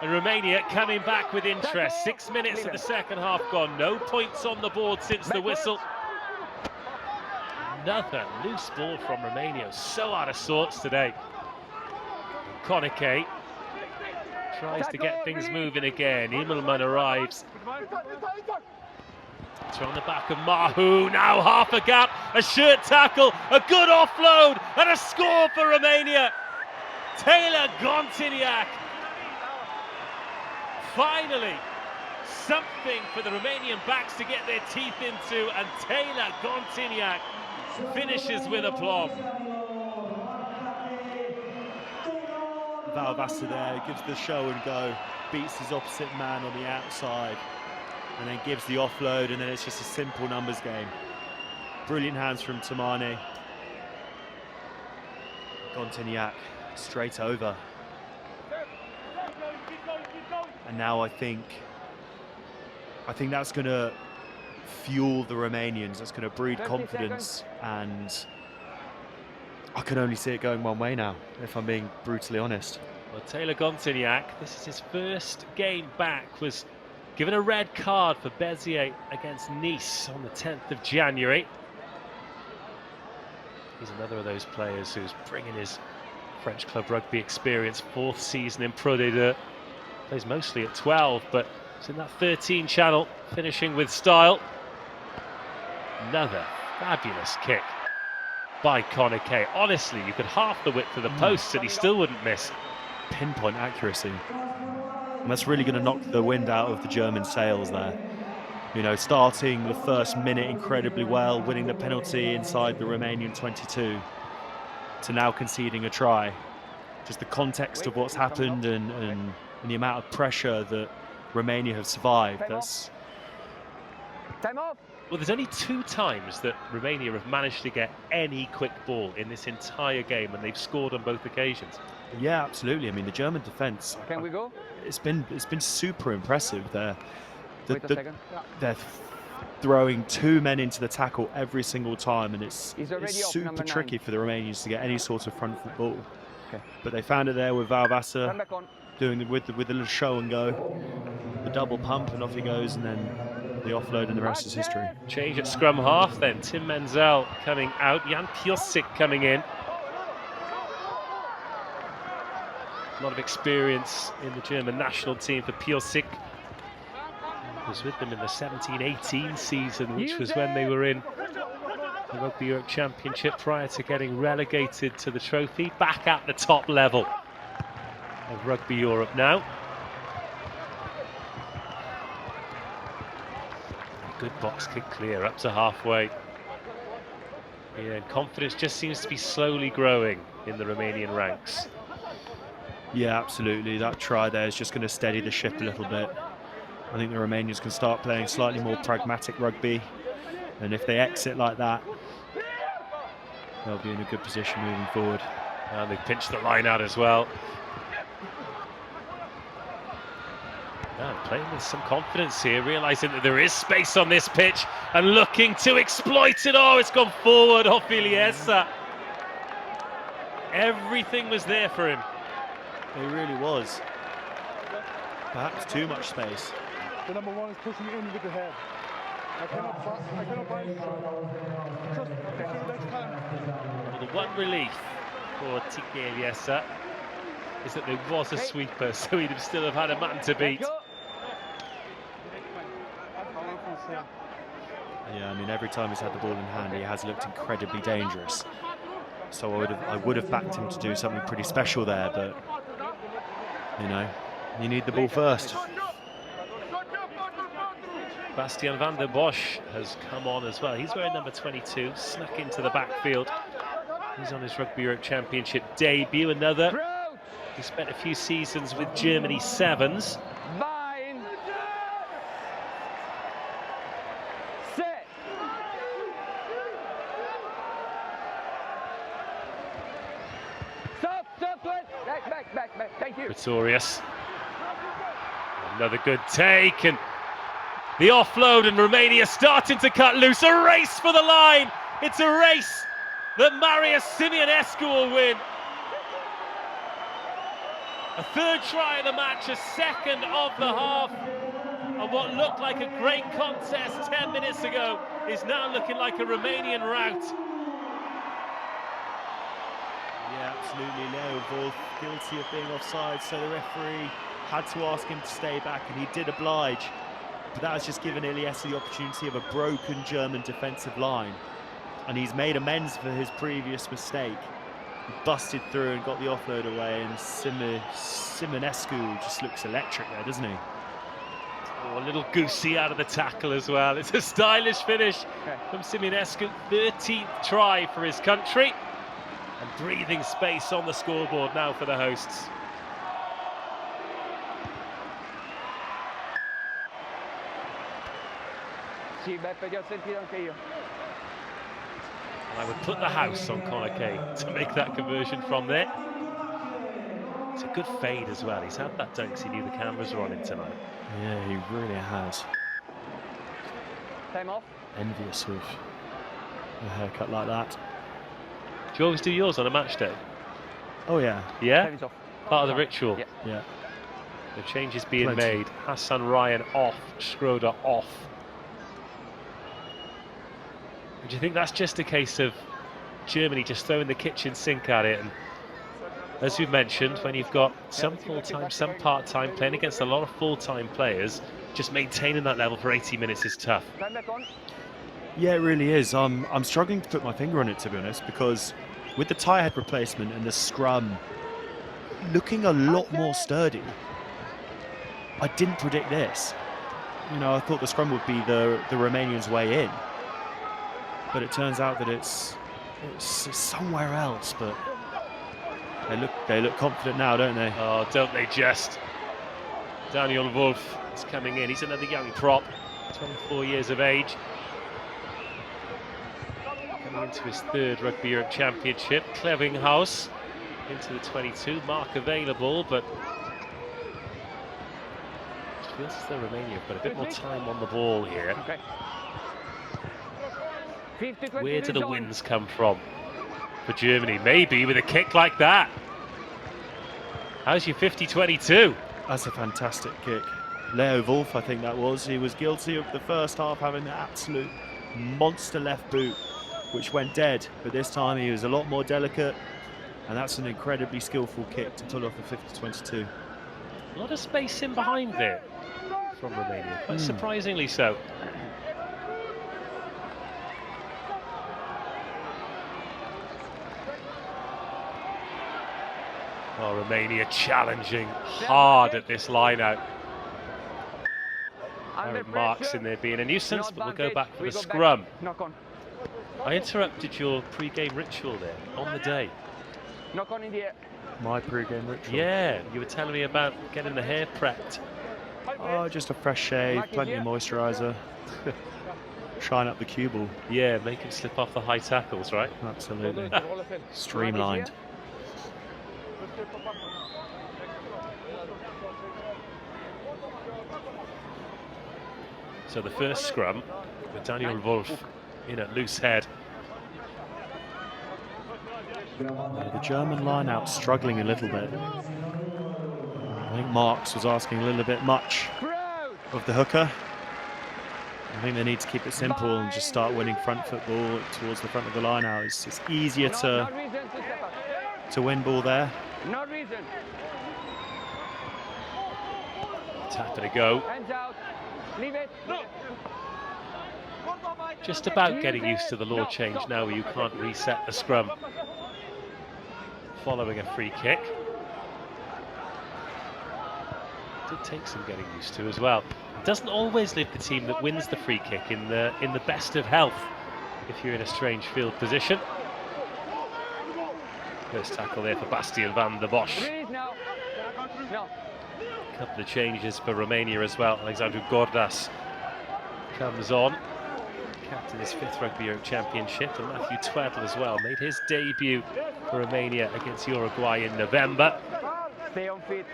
And Romania coming back with interest. 6 minutes of the second half gone. No points on the board since the whistle. Another loose ball from Romania. So out of sorts today. Konike tries to get things moving again. Immelman arrives. It's on the back of Mahu. Now half a gap. A shirt tackle. A good offload. And a score for Romania. Taylor Gontiniak. Finally, something for the Romanian backs to get their teeth into, and Taylor Gontiniak finishes with aplomb. Valvassa there gives the show and go, beats his opposite man on the outside, and then gives the offload, and then it's just a simple numbers game. Brilliant hands from Tamani. Gontiniak straight over. And now I think that's going to fuel the Romanians. That's going to breed confidence, and I can only see it going one way now, if I'm being brutally honest. Well, Taylor Gontiniak, this is his first game back, was given a red card for Béziers against Nice on the 10th of January. He's another of those players who's bringing his French club rugby experience. 4th season in Pro D2. Plays mostly at 12, but it's in that 13 channel, finishing with style. Another fabulous kick by Konike. Honestly, you could half the width of the post and he still wouldn't miss. Pinpoint accuracy. And that's really going to knock the wind out of the German sails there. You know, starting the first minute incredibly well, winning the penalty inside the Romanian 22, to now conceding a try. Just the context of what's happened and the amount of pressure that Romania have survived. That's... Time off. Well, there's only 2 times that Romania have managed to get any quick ball in this entire game, and they've scored on both occasions. Yeah, absolutely. I mean, the German defence. Can we go? It's been super impressive. Wait a second. They're throwing 2 men into the tackle every single time, and it's off, super tricky for the Romanians to get any sort of front foot ball. Okay. But they found it there with Valvassa. Turn back on. Doing with the little show and go, the double pump, and off he goes, and then the offload, and the rest is history. Change at scrum half then. Tim Menzel coming out, Jan Piosik coming in. A lot of experience in the German national team for Piosik. Was with them in the 17-18 season, which was when they were in the Rugby Europe Championship prior to getting relegated to the trophy. Back at the top level of Rugby Europe now. Good box kick clear up to halfway. Yeah, and confidence just seems to be slowly growing in the Romanian ranks. Yeah, absolutely. That try there is just going to steady the ship a little bit. I think the Romanians can start playing slightly more pragmatic rugby, and if they exit like that, they'll be in a good position moving forward. And they pinched the line out as well. Yeah, playing with some confidence here, realising that there is space on this pitch and looking to exploit it. Oh, it's gone forward off Iliesa. Everything was there for him. It really was. Perhaps too much space. The number 1 is pushing in with the head. I cannot buy it. Just next time. Well, the one relief for Tike Iliesa is that there was a sweeper, so he'd still have had a man to beat. Yeah, I mean, every time he's had the ball in hand, he has looked incredibly dangerous. So I would have backed him to do something pretty special there, but you know, you need the ball first. Bastian van der Bosch has come on as well. He's wearing number 22, snuck into the backfield. He's on his Rugby Europe Championship debut. Another. He spent a few seasons with Germany Sevens. Back. Thank you. Pretorius. Another good take, and The offload, and Romania starting to cut loose. A race for the line. It's a race that Marius Siminescu will win. A third try of the match, a second of the half. And what looked like a great contest 10 minutes ago is now looking like a Romanian rout. Yeah, absolutely. Leo Wolf guilty of being offside, so the referee had to ask him to stay back, and he did oblige. But that has just given Iliescu the opportunity of a broken German defensive line, and he's made amends for his previous mistake. He busted through and got the offload away, and Siminescu just looks electric there, doesn't he? Oh, a little goosey out of the tackle as well. It's a stylish finish from Siminescu. 13th try for his country. And breathing space on the scoreboard now for the hosts. Sì, Beppe, ti ho sentito anche io. I would put the house on Connor Kay to make that conversion from there. It's a good fade as well. He's had that dunk because he knew the cameras were on him tonight. Yeah, he really has. Time off. Envious of a haircut like that. Do you always do yours on a match day? Oh yeah. Yeah? Time is off. Part of the ritual? Yeah. Yeah. The changes being Plenty. made. Hassan Ryan off, Schroeder off. Do you think that's just a case of Germany just throwing the kitchen sink at it? And as you've mentioned, when you've got some full-time, some part-time, playing against a lot of full-time players, just maintaining that level for 80 minutes is tough. Time back on. Yeah, it really is. I'm struggling to put my finger on it, to be honest, because with the tie head replacement and the scrum looking a lot more sturdy, I didn't predict this. You know, I thought the scrum would be the Romanians' way in, but it turns out that it's somewhere else. But they look confident now, don't they? Oh, don't they just? Daniel Wolf is coming in. He's another young prop, 24 years of age. Coming into his third Rugby Europe Championship. Klevinghaus into the 22. Mark available, but it feels as though Romania have got a bit more time on the ball here. Okay. 50, Where do the wins come from for Germany? Maybe with a kick like that. How's your 50-22? That's a fantastic kick. Leo Wolf, I think that was. He was guilty of the first half having the absolute monster left boot, which went dead. But this time he was a lot more delicate, and that's an incredibly skillful kick to pull off a 50-22. A lot of space in behind there from Romania, quite surprisingly so. Oh, Romania challenging hard at this line-out. Aaron Marks in there being a nuisance, but we'll go back for the scrum. Knock on. I interrupted your pre-game ritual there on the day. Knock on in the air. My pre-game ritual. Yeah, you were telling me about getting the hair prepped. Oh, just a fresh shave, plenty of moisturiser. Shine up the cue ball. Yeah, make him slip off the high tackles, right? Absolutely. Streamlined. So the first scrum with Daniel Wolf in at loose head. The German line-out struggling a little bit. I think Marks was asking a little bit much of the hooker. I think they need to keep it simple and just start winning front football towards the front of the line-out. It's easier to win ball there. No reason. Tap it a go. Hands out. Leave it. Just about getting used to the law change now where you can't reset the scrum following a free kick. Did take some getting used to as well. It doesn't always live the team that wins the free kick in the best of health if you're in a strange field position. First tackle there for Bastian van der Bosch. No. No. Couple of changes for Romania as well. Alexandru Gordas comes on. Captain his 5th Rugby Europe Championship, and Matthew Tweddle as well made his debut for Romania against Uruguay in November. Stay on feet.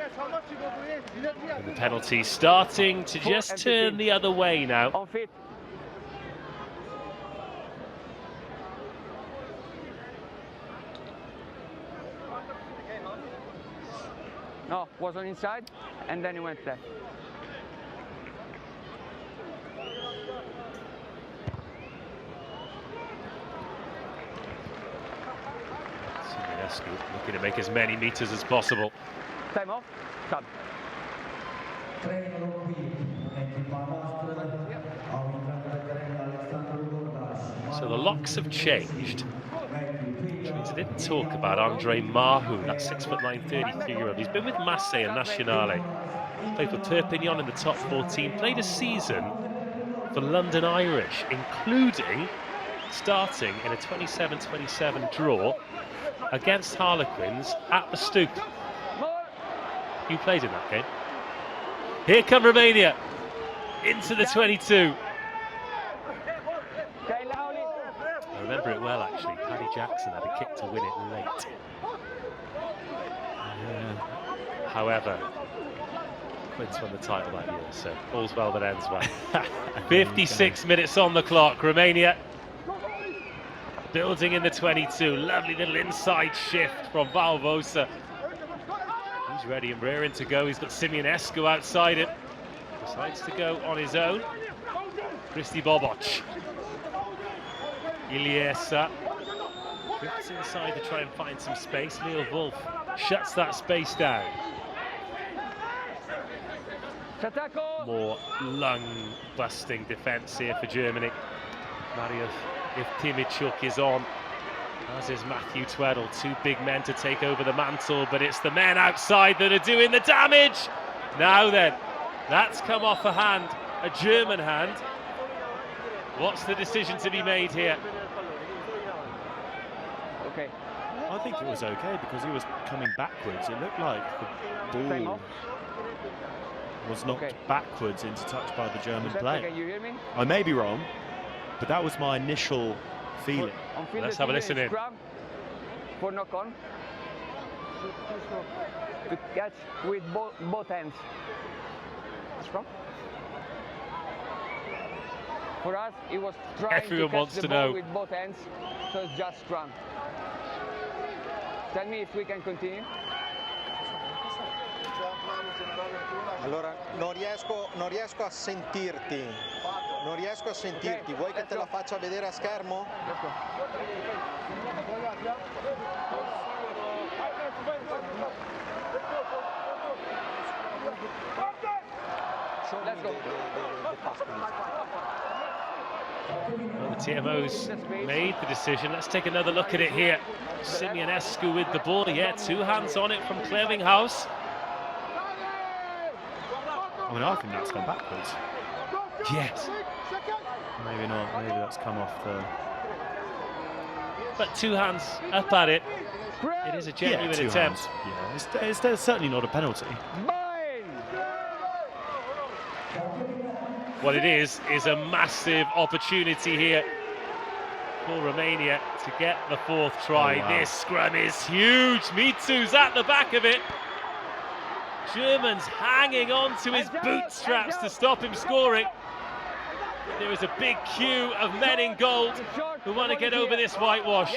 And the penalty starting to just turn the other way now. On feet. No, was on inside, and then he went left. Looking to make as many meters as possible. Time off. Stop. So the locks have changed. Which means I didn't talk about Andre Mahu, that 6'9", 33-year-old. He's been with Marseille and Nationale. Played for Perpignan in the top 14. Played a season for London Irish, including starting in a 27-27 draw against Harlequins at the Stoop. You played in that game. Here come Romania into the 22. I remember it well, actually. Paddy Jackson had a kick to win it late. However, Quins won the title that year, so all's well that ends well. 56 minutes on the clock. Romania building in the 22. Lovely little inside shift from Valvosa. He's ready and rearing to go. He's got Simeonescu outside him. Decides to go on his own. Christy Boboc. Iliesa drifts inside to try and find some space. Leo Wolf shuts that space down. More lung-busting defence here for Germany. Mario, if Timichuk is on, as is Matthew Tweddle, two big men to take over the mantle, but it's the men outside that are doing the damage. Now then, that's come off a hand, a German hand. What's the decision to be made here? Okay. I think it was okay because he was coming backwards. It looked like the ball was knocked backwards into touch by the German player. Can you hear me? I may be wrong, but that was my initial feeling. Let's have a listen in. For knock on. To catch with both hands. Scrum. For us, it was trying Everyone to catch wants the to ball know. with both hands, so it's just scrum. Tell me if we can continue. Allora, non riesco a sentirti. Non riesco a sentirti. Vuoi che te la faccia vedere a schermo? Let's go. Well, the TMO's made the decision. Let's take another look at it here. Simeonescu with the ball. Yeah, two hands on it from Clearinghouse. I mean, I think that's gone backwards. Yes. Maybe not. Maybe that's come off the... But two hands up at it. It is a genuine attempt. Hands. Yeah, it's certainly not a penalty. What it is a massive opportunity here for Romania to get the fourth try. Oh, wow. This scrum is huge. Mitsu's at the back of it. German's hanging on to his bootstraps to stop him scoring. There is a big queue of men in gold who want to get over this whitewash.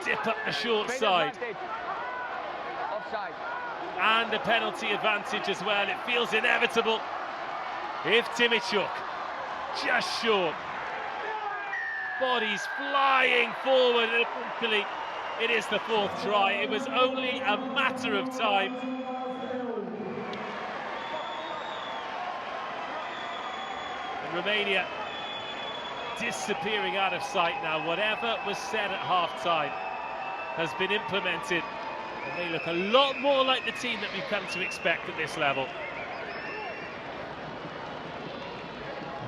Dip up the short side. Offside. And a penalty advantage as well. It feels inevitable. If Timichuk just short. Bodies flying forward, and eventually it is the fourth try. It was only a matter of time. And Romania disappearing out of sight now. Whatever was said at half-time has been implemented, and they look a lot more like the team that we've come to expect at this level.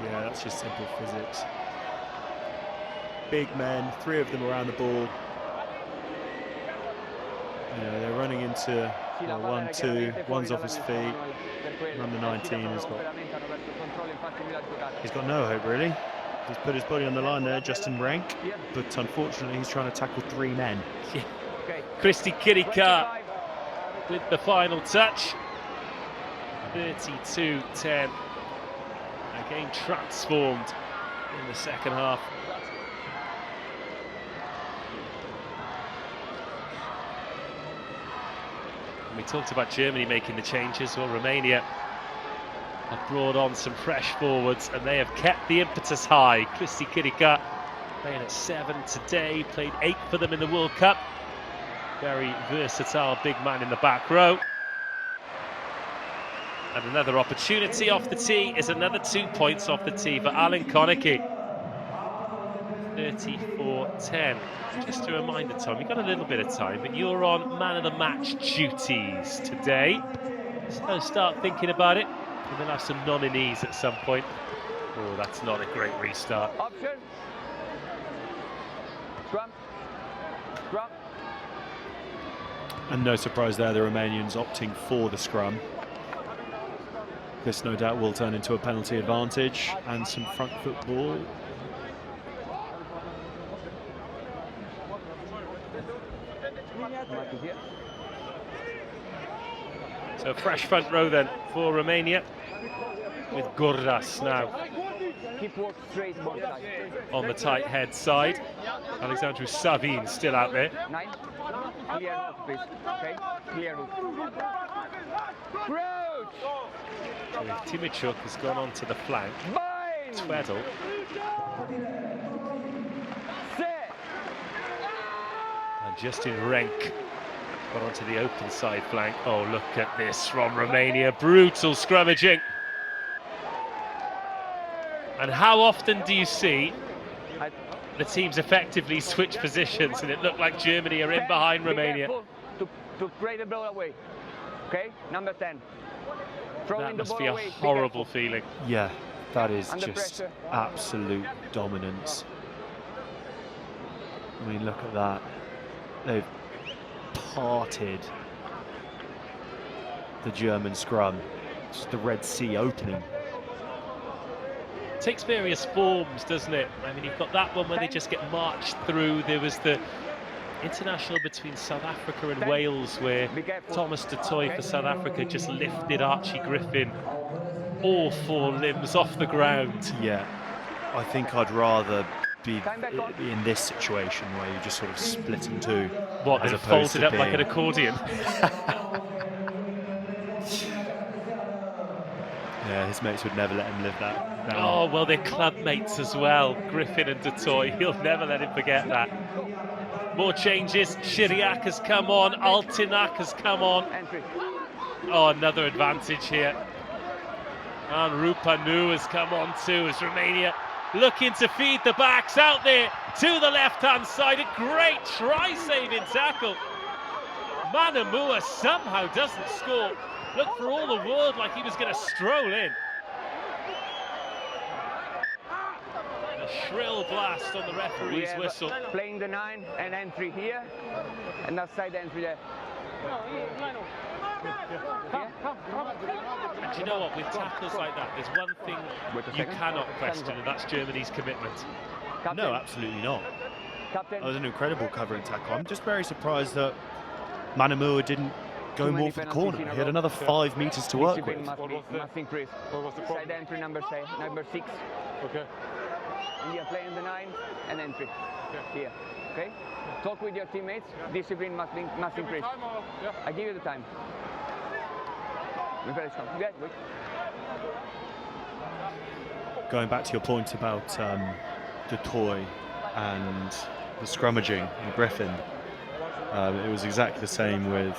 Yeah, that's just simple physics. Big men, three of them around the ball. You know, they're running into 1-2, one's off his feet. Number 19 has got... He's got no hope, really. He's put his body on the line there, Justin Rank, but unfortunately he's trying to tackle 3 men. Yeah. Christy Kirika with the final touch. 32-10. A game transformed in the second half. And we talked about Germany making the changes. Well, Romania have brought on some fresh forwards and they have kept the impetus high. Christy Kirika playing at 7 today, played 8 for them in the World Cup. Very versatile big man in the back row. And another opportunity off the tee is another 2 points off the tee for Alan Konecki. 34-10. Just a reminder, Tom, you've got a little bit of time, but you're on man of the match duties today. So start thinking about it. And then have some nominees at some point. Oh, that's not a great restart. Option. Scrum. Scrum. And no surprise there, the Romanians opting for the scrum. This no doubt will turn into a penalty advantage and some front foot ball. So fresh front row then for Romania, with Gurdas now Keep work straight on the tight head side. Alexandru Savin still out there. 9. Clear route, please. Okay, clear route. Crouch! Timichuk has gone on to the flank. Bind! Tweddle. Set! And Justin Renk got onto the open side flank. Oh, look at this from Romania. Brutal scrummaging. And how often do you see the teams effectively switch positions and it looked like Germany are in behind Romania? To play the ball away. Okay, number 10. That must be a horrible feeling. Yeah, that is Under just pressure. absolute dominance. I mean, look at that. They've parted the German scrum. It's the Red Sea opening. Takes various forms, doesn't it? I mean, you've got that one where they just get marched through. There was the international between South Africa and Wales where Thomas du Toit for South Africa just lifted Archie Griffin all 4 limbs off the ground. Yeah, I think I'd rather be in this situation where you just sort of split in two. What, as and opposed folded to up like an being- accordion? Yeah, his mates would never let him live that down. Oh, well, they're club mates as well, Griffin and du Toit. He'll never let him forget that. More changes. Shiriak has come on. Altinak has come on. Entry. Oh, another advantage here. And Rupanu has come on too as Romania looking to feed the backs out there to the left-hand side. A great try-saving tackle. Manamua somehow doesn't score. Looked for all the world like he was going to stroll in. A shrill blast on the referee's whistle. Playing the 9 and entry here, and outside entry there. And you know what, with tackles like that, there's one thing you cannot question, and that's Germany's commitment. Captain. No, absolutely not. Captain. That was an incredible covering tackle. I'm just very surprised that Manamua didn't go more for the corner. He had another 5 meters to work with. Must increase. Side entry number 6. Okay. And you're playing the 9 and entry. Here. Okay? Talk with your teammates. Discipline must increase. I give you the time. We're very strong. Good. Going back to your point about Du Toit and the scrummaging and Griffin, it was exactly the same with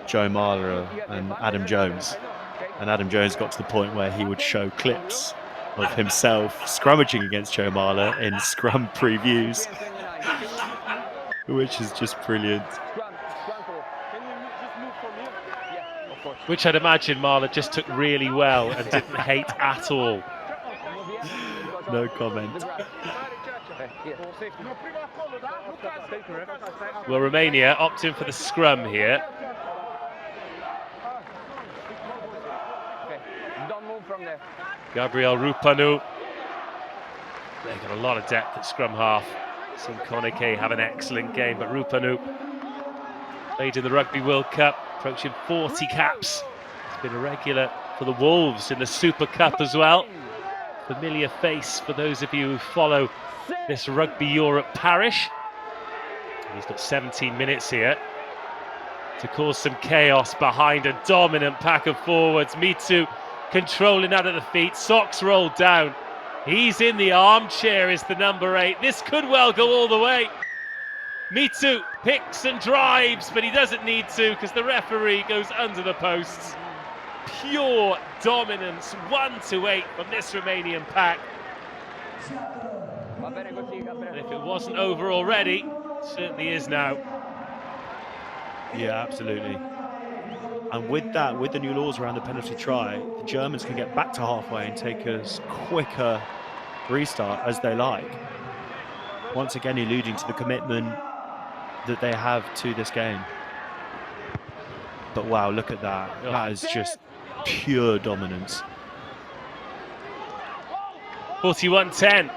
Joe Marler and Adam Jones. And Adam Jones got to the point where he would show clips of himself scrummaging against Joe Marler in scrum previews, which is just brilliant. Which I'd imagine Marler just took really well and didn't hate at all. No comment. Well, Romania opting for the scrum here. Okay. Don't move from there. Gabriel Rupanu They've got a lot of depth at scrum half. Seen Konike have an excellent game, but Rupanu played in the Rugby World Cup, approaching 40 caps. He's been a regular for the Wolves in the Super Cup as well. Familiar face for those of you who follow this Rugby Europe parish. And he's got 17 minutes here to cause some chaos behind a dominant pack of forwards. Mitu controlling out of the feet, socks rolled down. He's in the armchair, is the number 8. This could well go all the way. Mitu picks and drives, but he doesn't need to because the referee goes under the posts. Pure dominance, 1-8 from this Romanian pack. And if it wasn't over already, it certainly is now. Yeah, absolutely. And with that, with the new laws around the penalty try, the Germans can get back to halfway and take as quick a restart as they like. Once again, alluding to the commitment that they have to this game. But wow, look at that. That is just pure dominance. 41-10.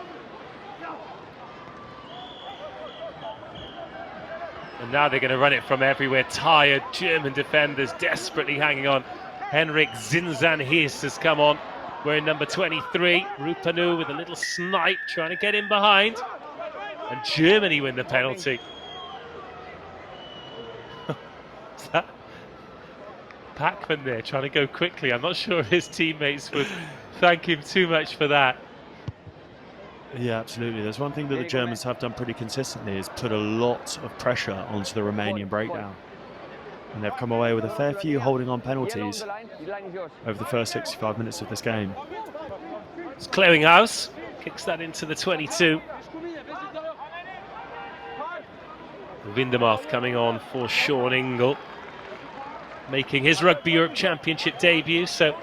And now they're going to run it from everywhere. Tired German defenders desperately hanging on. Henrik Zinzan-Hiss has come on, wearing number 23. Rupanu with a little snipe, trying to get in behind. And Germany win the penalty. Is that Packman there trying to go quickly? I'm not sure his teammates would thank him too much for that. Yeah, absolutely. There's one thing that the Germans have done pretty consistently is put a lot of pressure onto the Romanian breakdown. And they've come away with a fair few holding on penalties over the first 65 minutes of this game. It's Clearinghouse, kicks that into the 22. Windermarth coming on for Sean Ingle, making his Rugby Europe Championship debut, so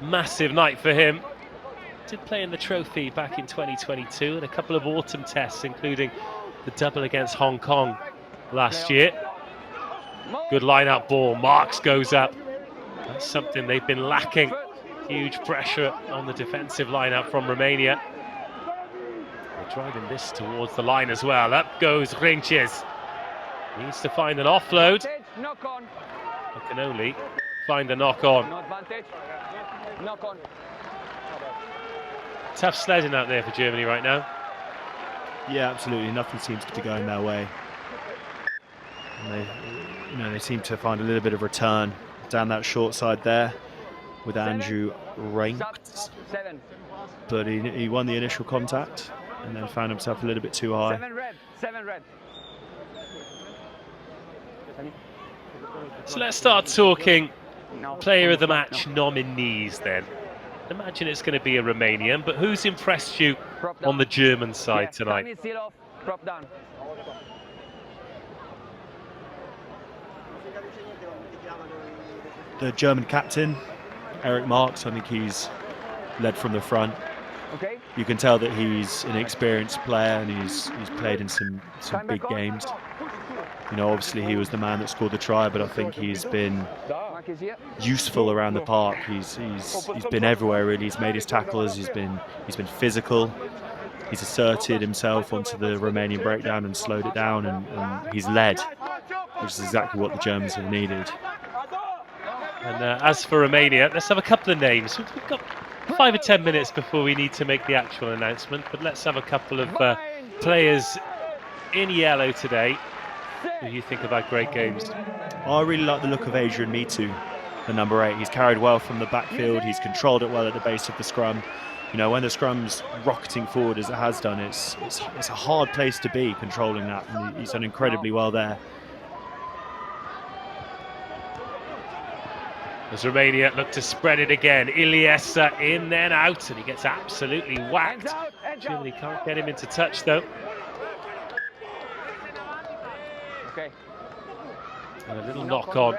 massive night for him. Did play in the trophy back in 2022 and a couple of autumn tests, including the double against Hong Kong last year. Good line-out ball, Marks goes up. That's something they've been lacking. Huge pressure on the defensive line-out from Romania. They're driving this towards the line as well. Up goes Rinches. Needs to find an offload. I can only find a knock-on. Tough sledding out there for Germany right now. Yeah, absolutely. Nothing seems to be going their way. And they seem to find a little bit of return down that short side there with Andrew Reinks. But he won the initial contact and then found himself a little bit too high. 7 red. So let's start talking player of the match nominees then. Imagine it's going to be a Romanian, but who's impressed you on the German side tonight? The German captain, Eric Marks, I think he's led from the front. Okay. You can tell that he's an experienced player and he's played in some big games. You know, obviously he was the man that scored the try, but I think he's been useful around the park. He's been everywhere really. He's made his tackles. He's been physical. He's asserted himself onto the Romanian breakdown and slowed it down, and he's led, which is exactly what the Germans have needed. And as for Romania, let's have a couple of names. We've got 5 or 10 minutes before we need to make the actual announcement, but let's have a couple of players in yellow today who you think about great games. I really like the look of Adrian Mitu, the number 8. He's carried well from the backfield. He's controlled it well at the base of the scrum. You know, when the scrum's rocketing forward as it has done, it's a hard place to be controlling that, and he's done incredibly well there. As Romania look to spread it again, Iliesa in then out, and he gets absolutely whacked. Germany can't get him into touch though. Okay. And a little knock on.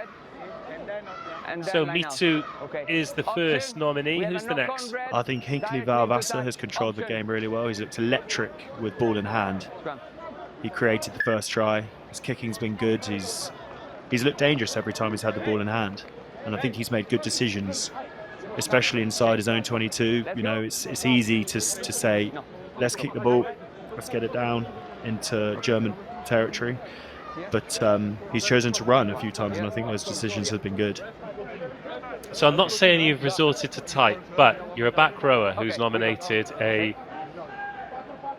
So Mitu is the first nominee. Who's the next? I think Hinkley Valvassa has controlled the game really well. He's looked electric with ball in hand. He created the first try. His kicking's been good. He's looked dangerous every time he's had the ball in hand. And I think he's made good decisions especially inside his own 22. You know, it's easy to say, let's kick the ball, let's get it down into German territory. But he's chosen to run a few times, and I think those decisions have been good. So I'm not saying you've resorted to type, but you're a back rower who's nominated a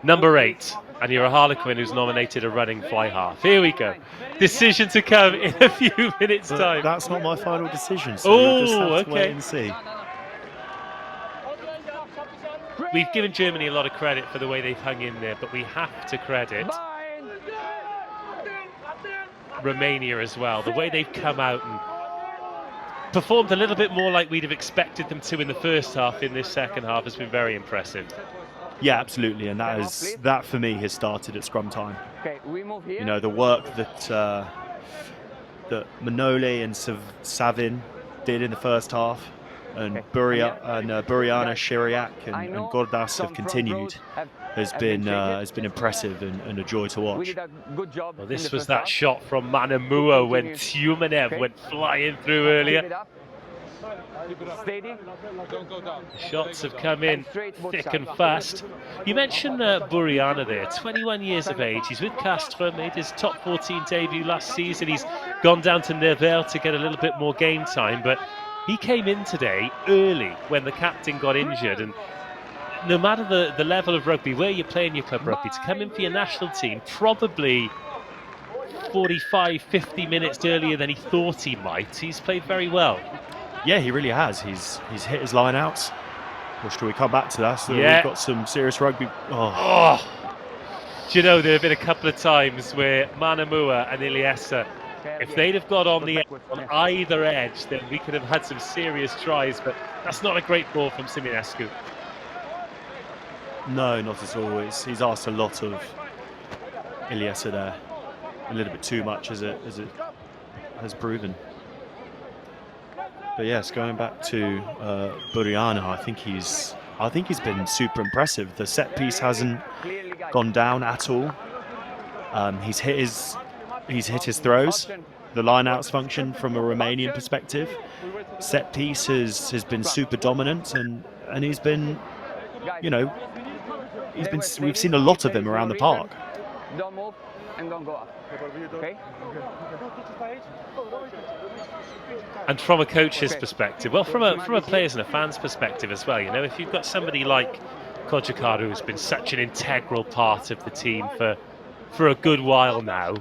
number 8, and you're a Harlequin who's nominated a running fly half. Here we go. Decision to come in a few minutes' time. That's not my final decision, so we'll just have to wait and see. We've given Germany a lot of credit for the way they've hung in there, but we have to credit Romania as well. The way they've come out and performed a little bit more like we'd have expected them to in the first half in this second half has been very impressive. Yeah, absolutely, and that for me has started at scrum time. Okay, we move here. You know, the work that Manole and Savin did in the first half, and Buriana, Shiriak, and Gordas have continued, has been impressive and a joy to watch. Well, this was that shot from Manamua when Tumanev went flying through earlier. Steady. Shots have come in thick and fast. You mentioned Buriana there, 21 years of age. He's with Castres, made his top 14 debut last season. He's gone down to Nevers to get a little bit more game time, but he came in today early when the captain got injured, and no matter the level of rugby, where you're playing your club rugby, to come in for your national team probably 45, 50 minutes earlier than he thought he might, he's played very well. Yeah, he really has. He's hit his line outs. Or should we come back to that? So yeah. We've got some serious rugby. Do you know, there have been a couple of times where Manamua and Iliesa, if they'd have got on either edge, then we could have had some serious tries, but that's not a great ball from Siminescu. No, not at all. He's asked a lot of Iliesa there. A little bit too much, as it has proven. But yes, going back to Buriana, I think he's been super impressive. The set piece hasn't gone down at all. He's hit his throws. The line-outs function from a Romanian perspective. Set piece has been super dominant, and he's been, you know, we've seen a lot of him around the park. Don't move and don't go up. Okay? And from a coach's perspective, well, from a players and a fans perspective as well, you know, if you've got somebody like Kojikaru who's been such an integral part of the team for a good while now,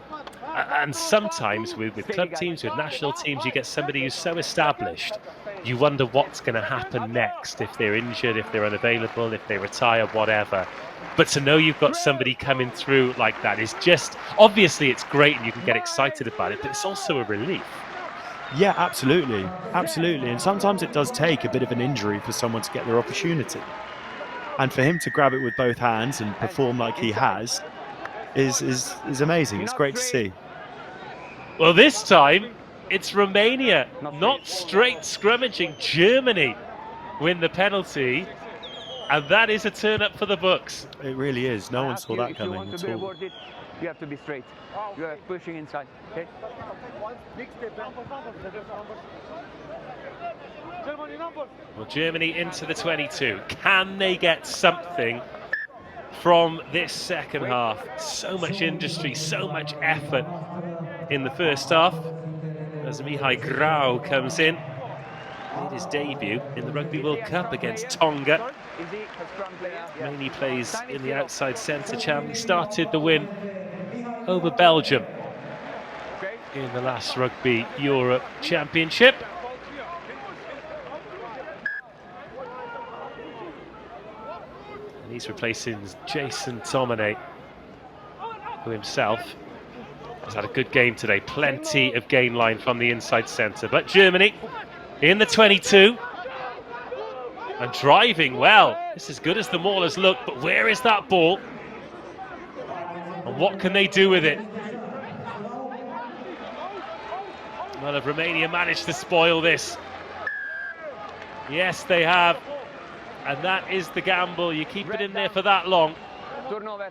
and sometimes with club teams, with national teams, you get somebody who's so established, you wonder what's going to happen next, if they're injured, if they're unavailable, if they retire, whatever. But to know you've got somebody coming through like that is just, obviously it's great and you can get excited about it, but it's also a relief. Yeah, absolutely. Absolutely. And sometimes it does take a bit of an injury for someone to get their opportunity. And for him to grab it with both hands and perform like he has is amazing. It's great to see. Well, this time it's Romania, not straight scrummaging. Germany win the penalty, and that is a turn up for the books. It really is. No one saw that coming at all. You have to be straight. You are pushing inside. Okay? Well, Germany into the 22. Can they get something from this second half? So much industry, so much effort in the first half. As Mihai Grau comes in, made his debut in the Rugby World Cup against Tonga. Mainly plays in the outside centre channel. He started the win over Belgium in the last Rugby Europe Championship. And he's replacing Jason Tomine, who himself has had a good game today. Plenty of gain line from the inside centre. But Germany in the 22 and driving well. It's as good as the Maulers look, but where is that ball? And what can they do with it? Well, have Romania managed to spoil this? Yes, they have. And that is the gamble. You keep it in there for that long. Turnover.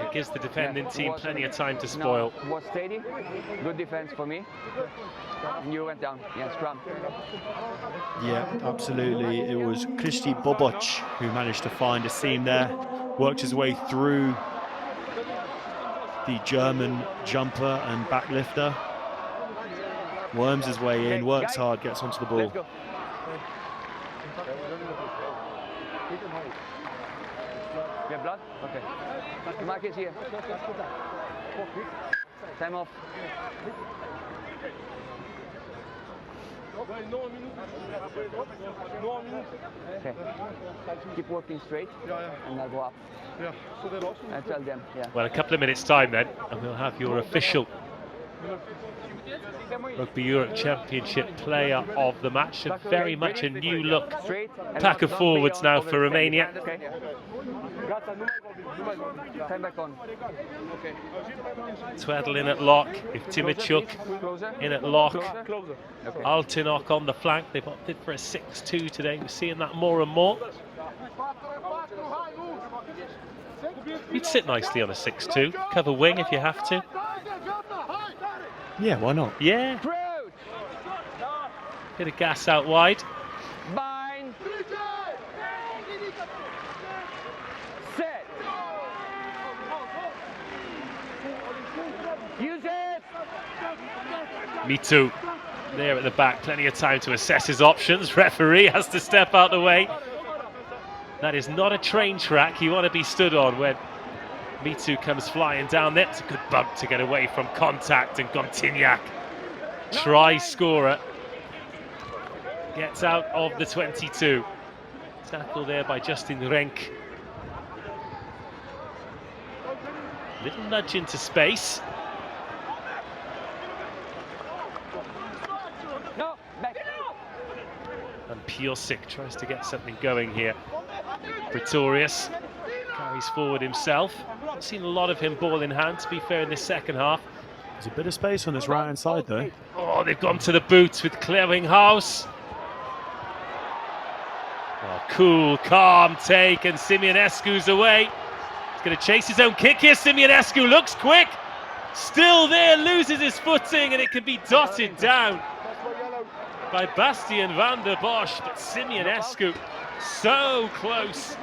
It gives the defending team was- plenty of time to spoil. No, was steady, good defense for me. And you went down, yeah, scrum. Yeah, absolutely. It was Kristi Boboc who managed to find a seam there, worked his way through the German jumper and backlifter, worms his way in, works hard, gets onto the ball. Let's go. You have blood? Okay. The mark is here. Time off. Okay. Keep working straight and I'll go up. I'll tell them, yeah. Well, a couple of minutes time then, and we'll have your official Rugby Europe Championship player of the match. And very much a new look Straight. and pack of don't forwards be on now over for the Romania. Okay. Time back on. Tweddle in at lock, Timachuk Closer. in at lock, Closer. Okay. Altinok on the flank. They've opted for a 6-2 today. We're seeing that more and more. You'd sit nicely on a 6-2. Cover wing if you have to. Yeah, why not? Yeah, Approach. bit of gas out wide. Bind. Set. Use it. Me too. There at the back, plenty of time to assess his options. Referee has to step out the way. That is not a train track you want to be stood on when Mitu comes flying down there. It's a good bump to get away from contact, and Gontignac, try scorer, gets out of the 22. Tackle there by Justin Renk. Little nudge into space. No, back. And Piosik tries to get something going here. Pretorius carries forward himself. I've seen a lot of him ball in hand, to be fair, in this second half. There's a bit of space on this right hand side though. Oh, they've gone to the boots with Clearinghouse. Oh, cool, calm take, and Simeonescu's away. He's going to chase his own kick here. Simeonescu looks quick. Still there, loses his footing, and it can be dotted down by Bastian van der Bosch. But Simeonescu so close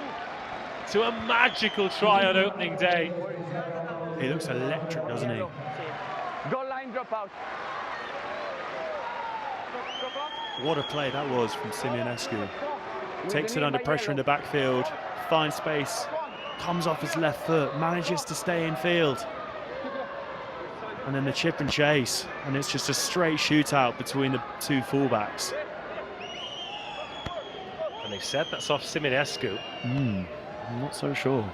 to a magical try on opening day. He looks electric, doesn't he? Goal line drop out. What a play that was from Simeonescu. Takes it under pressure in the backfield, finds space, comes off his left foot, manages to stay in field. And then the chip and chase, and it's just a straight shootout between the two fullbacks. And they've said that's off Simeonescu. I'm not so sure.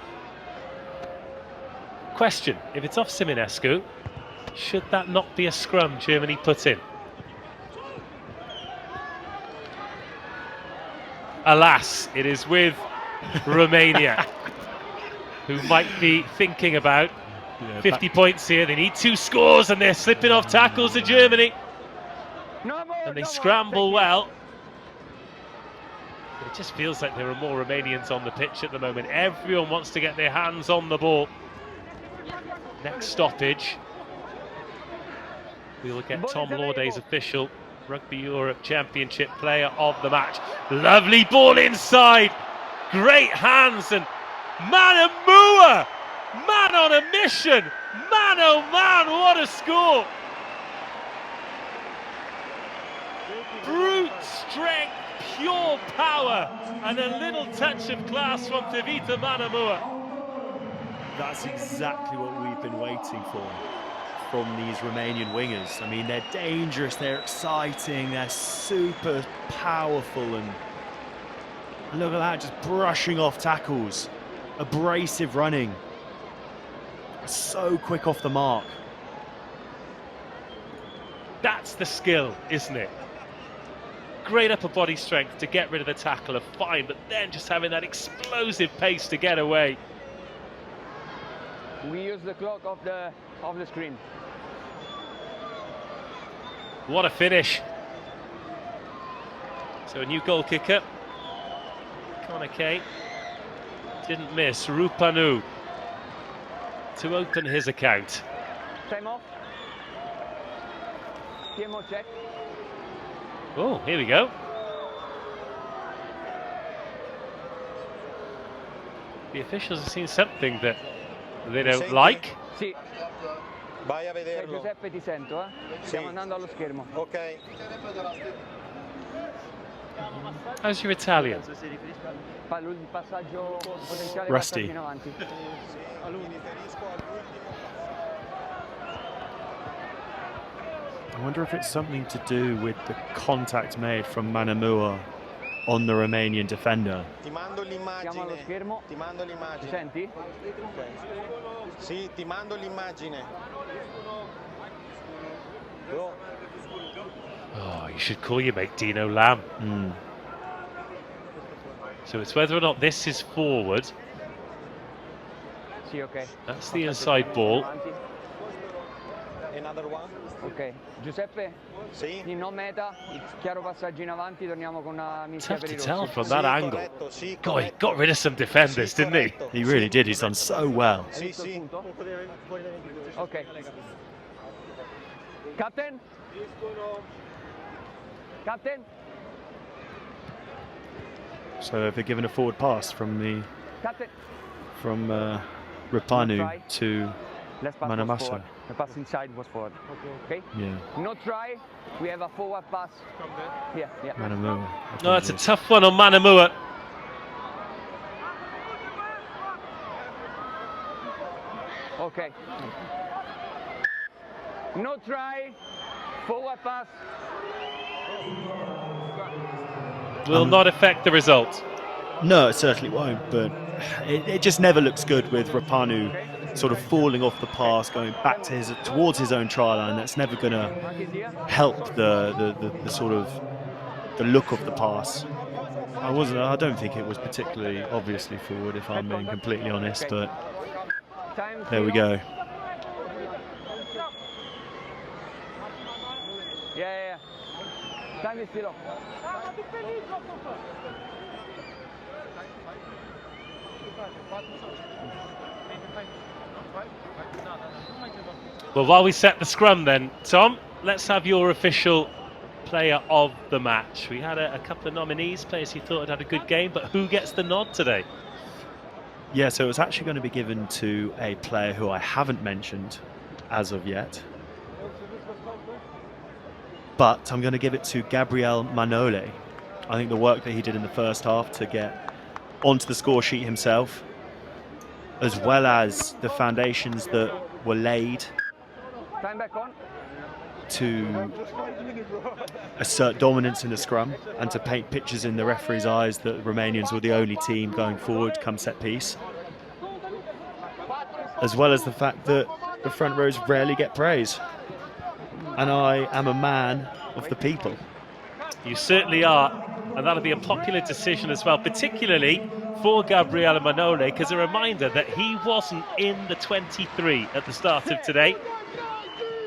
Question, if it's off Simeonescu, should that not be a scrum Germany put in? Alas, it is with Romania, who might be thinking about 50 points here. They need 2 scores, and they're slipping off tackles to Germany. No more. And they no more. scramble well. But it just feels like there are more Romanians on the pitch at the moment. Everyone wants to get their hands on the ball. Next stoppage. We will get Tom Lauday's official Rugby Europe Championship player of the match. Lovely ball inside. Great hands, and Manamua! Man on a mission! Man oh man, what a score! Brute strength, pure power, and a little touch of class from Tevita Manamua. That's exactly what we've been waiting for from these Romanian wingers. I mean, they're dangerous, they're exciting, they're super powerful, and look at that, just brushing off tackles, abrasive running, so quick off the mark. That's the skill, isn't it? Great upper body strength to get rid of the tackle are fine, but then just having that explosive pace to get away. We use the clock of the screen. What a finish. So a new goal kicker. Konake didn't miss. Rupanu to open his account. Time off. TMO check. Oh, here we go. The officials have seen something that they don't like. Sì. Vai a vederlo. Giuseppe, ti sento, eh? Stiamo andando allo schermo. Ok. How's your Italian? Il passaggio potenziale Rusty. passaggio in avanti. Mi riferisco all'ultimo. I wonder if it's something to do with the contact made from Manamua on the Romanian defender. Ti mando Siamo allo l'immagine. schermo. Ti mando Mi l'immagine. senti? Ok. Sì, ti mando l'immagine. Go. Oh, you should call your mate Dino Lamb. So it's whether or not this is forward. Sì, ok. That's the inside ball. Avanti. Another one. Ok. Giuseppe, Sì. in no meta, chiaro passaggio in avanti, torniamo con una mischia Tough per to i tell rossi. from that angle. Corretto, sì, God, he corretto. got rid of some defenders, Sì, didn't he? corretto. He really did. He's done so well. Hai Sì, visto il sì. punto? Ok. Captain? Captain? So they're given a forward pass from Captain? Rapanu to Last pass was Manamasa. forward. The pass inside was forward. Okay? Yeah, No try. We have a forward pass. Here, yeah. Manamua. No, it's a tough one on Manamua. Okay. No try. Forward pass. Will not affect the result. No, it certainly won't, but it just never looks good with Rapanu sort of falling off the pass, going back to towards his own try line. That's never going to help the sort of the look of the pass. I don't think it was particularly obviously forward, if I'm being completely honest, but Time there we zero. go. Yeah. Time is still up. Well, while we set the scrum then, Tom, let's have your official player of the match. We had a couple of nominees, players who thought had a good game, but who gets the nod today? Yeah, so it's actually going to be given to a player who I haven't mentioned as of yet. But I'm going to give it to Gabriel Manole. I think the work that he did in the first half to get onto the score sheet himself, as well as the foundations that were laid Time back on. to assert dominance in the scrum and to paint pictures in the referee's eyes that the Romanians were the only team going forward come set piece, as well as the fact that the front rows rarely get praise. And I am a man of the people. You certainly are, and that'll be a popular decision as well, particularly for Gabriele Manole, because a reminder that he wasn't in the 23 at the start of today.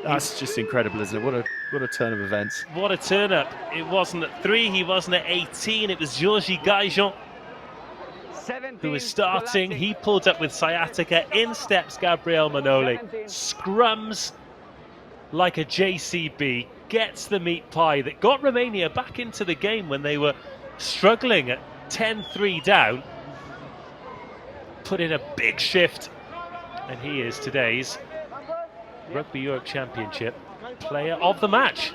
That's just incredible, isn't it? What a turn of events. What a turn up. It wasn't at 3, he wasn't at 18, it was Georgi Gahminz 17. who was starting. He pulled up with sciatica. In steps Gabriele Manole, 17. scrums like a JCB, gets the meat pie that got Romania back into the game when they were struggling at 10-3 down. Put in a big shift, and he is today's Rugby Europe Championship player of the match.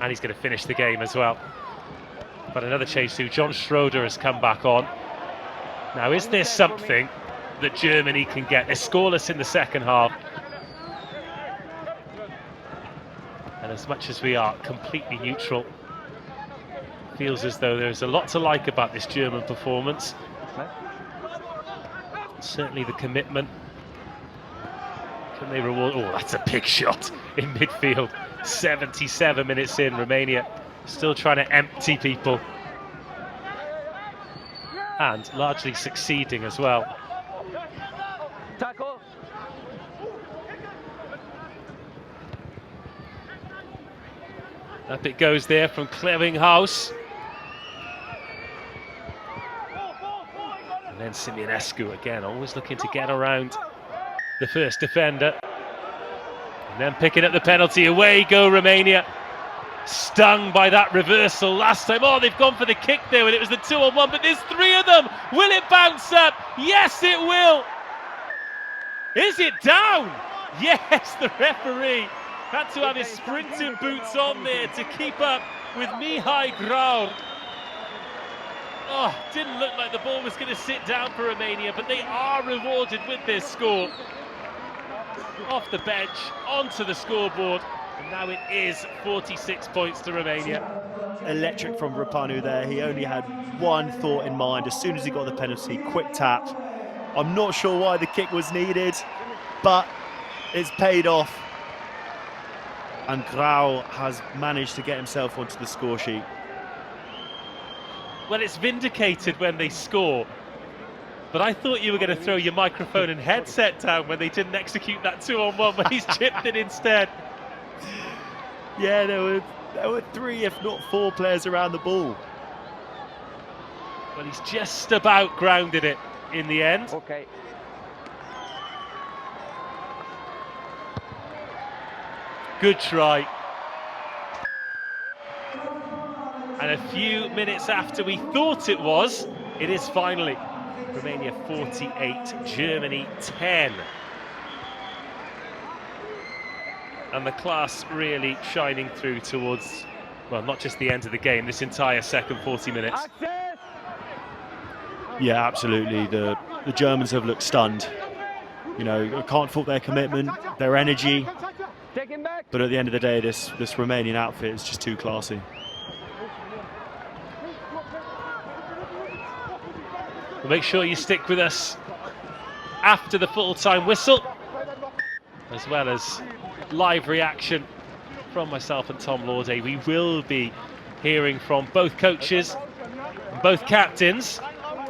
And he's going to finish the game as well. But another change too. John Schroeder has come back on. Now, is there something that Germany can get? They're scoreless in the second half. And as much as we are completely neutral, feels as though there's a lot to like about this German performance. Certainly the commitment. Can they reward? Oh, that's a big shot in midfield. 77 minutes in, Romania still trying to empty people. And largely succeeding as well. Tackle. Up it goes there from Clearinghouse. And then Simionescu again, always looking to get around the first defender. And then picking up the penalty. Away go Romania. Stung by that reversal last time. Oh, they've gone for the kick there when it was the 2-on-1, but there's 3 of them. Will it bounce up? Yes, it will. Is it down? Yes, the referee had to have his sprinting boots on there to keep up with Mihai Graur. Oh, didn't look like the ball was going to sit down for Romania, but they are rewarded with this score. Off the bench, onto the scoreboard, and now it is 46 points to Romania. Electric from Rapanu there. He only had one thought in mind. As soon as he got the penalty, quick tap. I'm not sure why the kick was needed, but it's paid off. And Grau has managed to get himself onto the score sheet. Well, it's vindicated when they score, but I thought you were going to throw your microphone and headset down when they didn't execute that 2-on-1 when he's chipped it instead. Yeah, there were 3, if not 4 players around the ball. Well, he's just about grounded it in the end. Okay. Good try. And a few minutes after we thought it was, it is finally. Romania 48, Germany 10. And the class really shining through towards, well, not just the end of the game, this entire second 40 minutes. Yeah, absolutely. The Germans have looked stunned. You know, I can't fault their commitment, their energy. But at the end of the day, this Romanian outfit is just too classy. Well, make sure you stick with us after the full-time whistle, as well as live reaction from myself and Tom Lauday. We will be hearing from both coaches and both captains,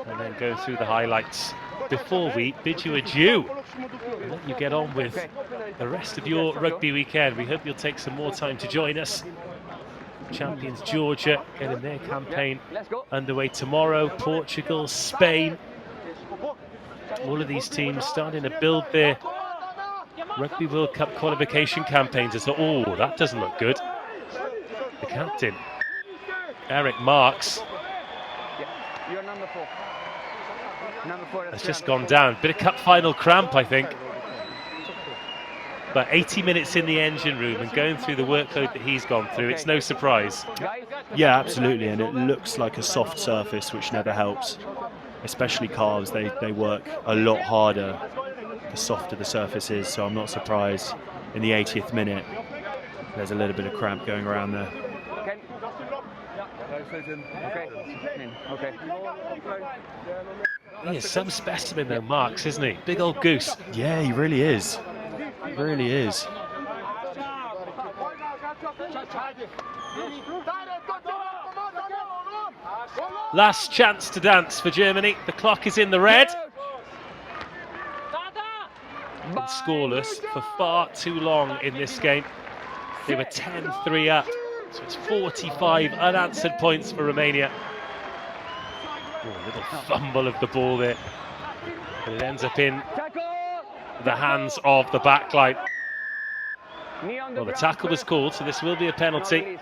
and then go through the highlights before we bid you adieu and let you get on with the rest of your rugby weekend. We hope you'll take some more time to join us. Champions Georgia getting their campaign underway tomorrow. Portugal, Spain. All of these teams starting to build their Rugby World Cup qualification campaigns. As oh, that doesn't look good. The captain, Eric Marks, You're number 4. Number 4 has just gone down. Bit of cup final cramp, I think. But 80 minutes in the engine room and going through the workload that he's gone through, it's no surprise. Yeah, absolutely, and it looks like a soft surface, which never helps. Especially calves, they work a lot harder the softer the surface is, so I'm not surprised in the 80th minute there's a little bit of cramp going around there. Okay. He is some specimen though, Marks, isn't he? Big old goose. Yeah, he really is. He really is. Last chance to dance for Germany. The clock is in the red. Been scoreless for far too long in this game. They were 10-3 up, so it's 45 unanswered points for Romania. Oh, a little fumble of the ball there, but it ends up in the hands of the backline. Well, the tackle was called, so this will be a penalty.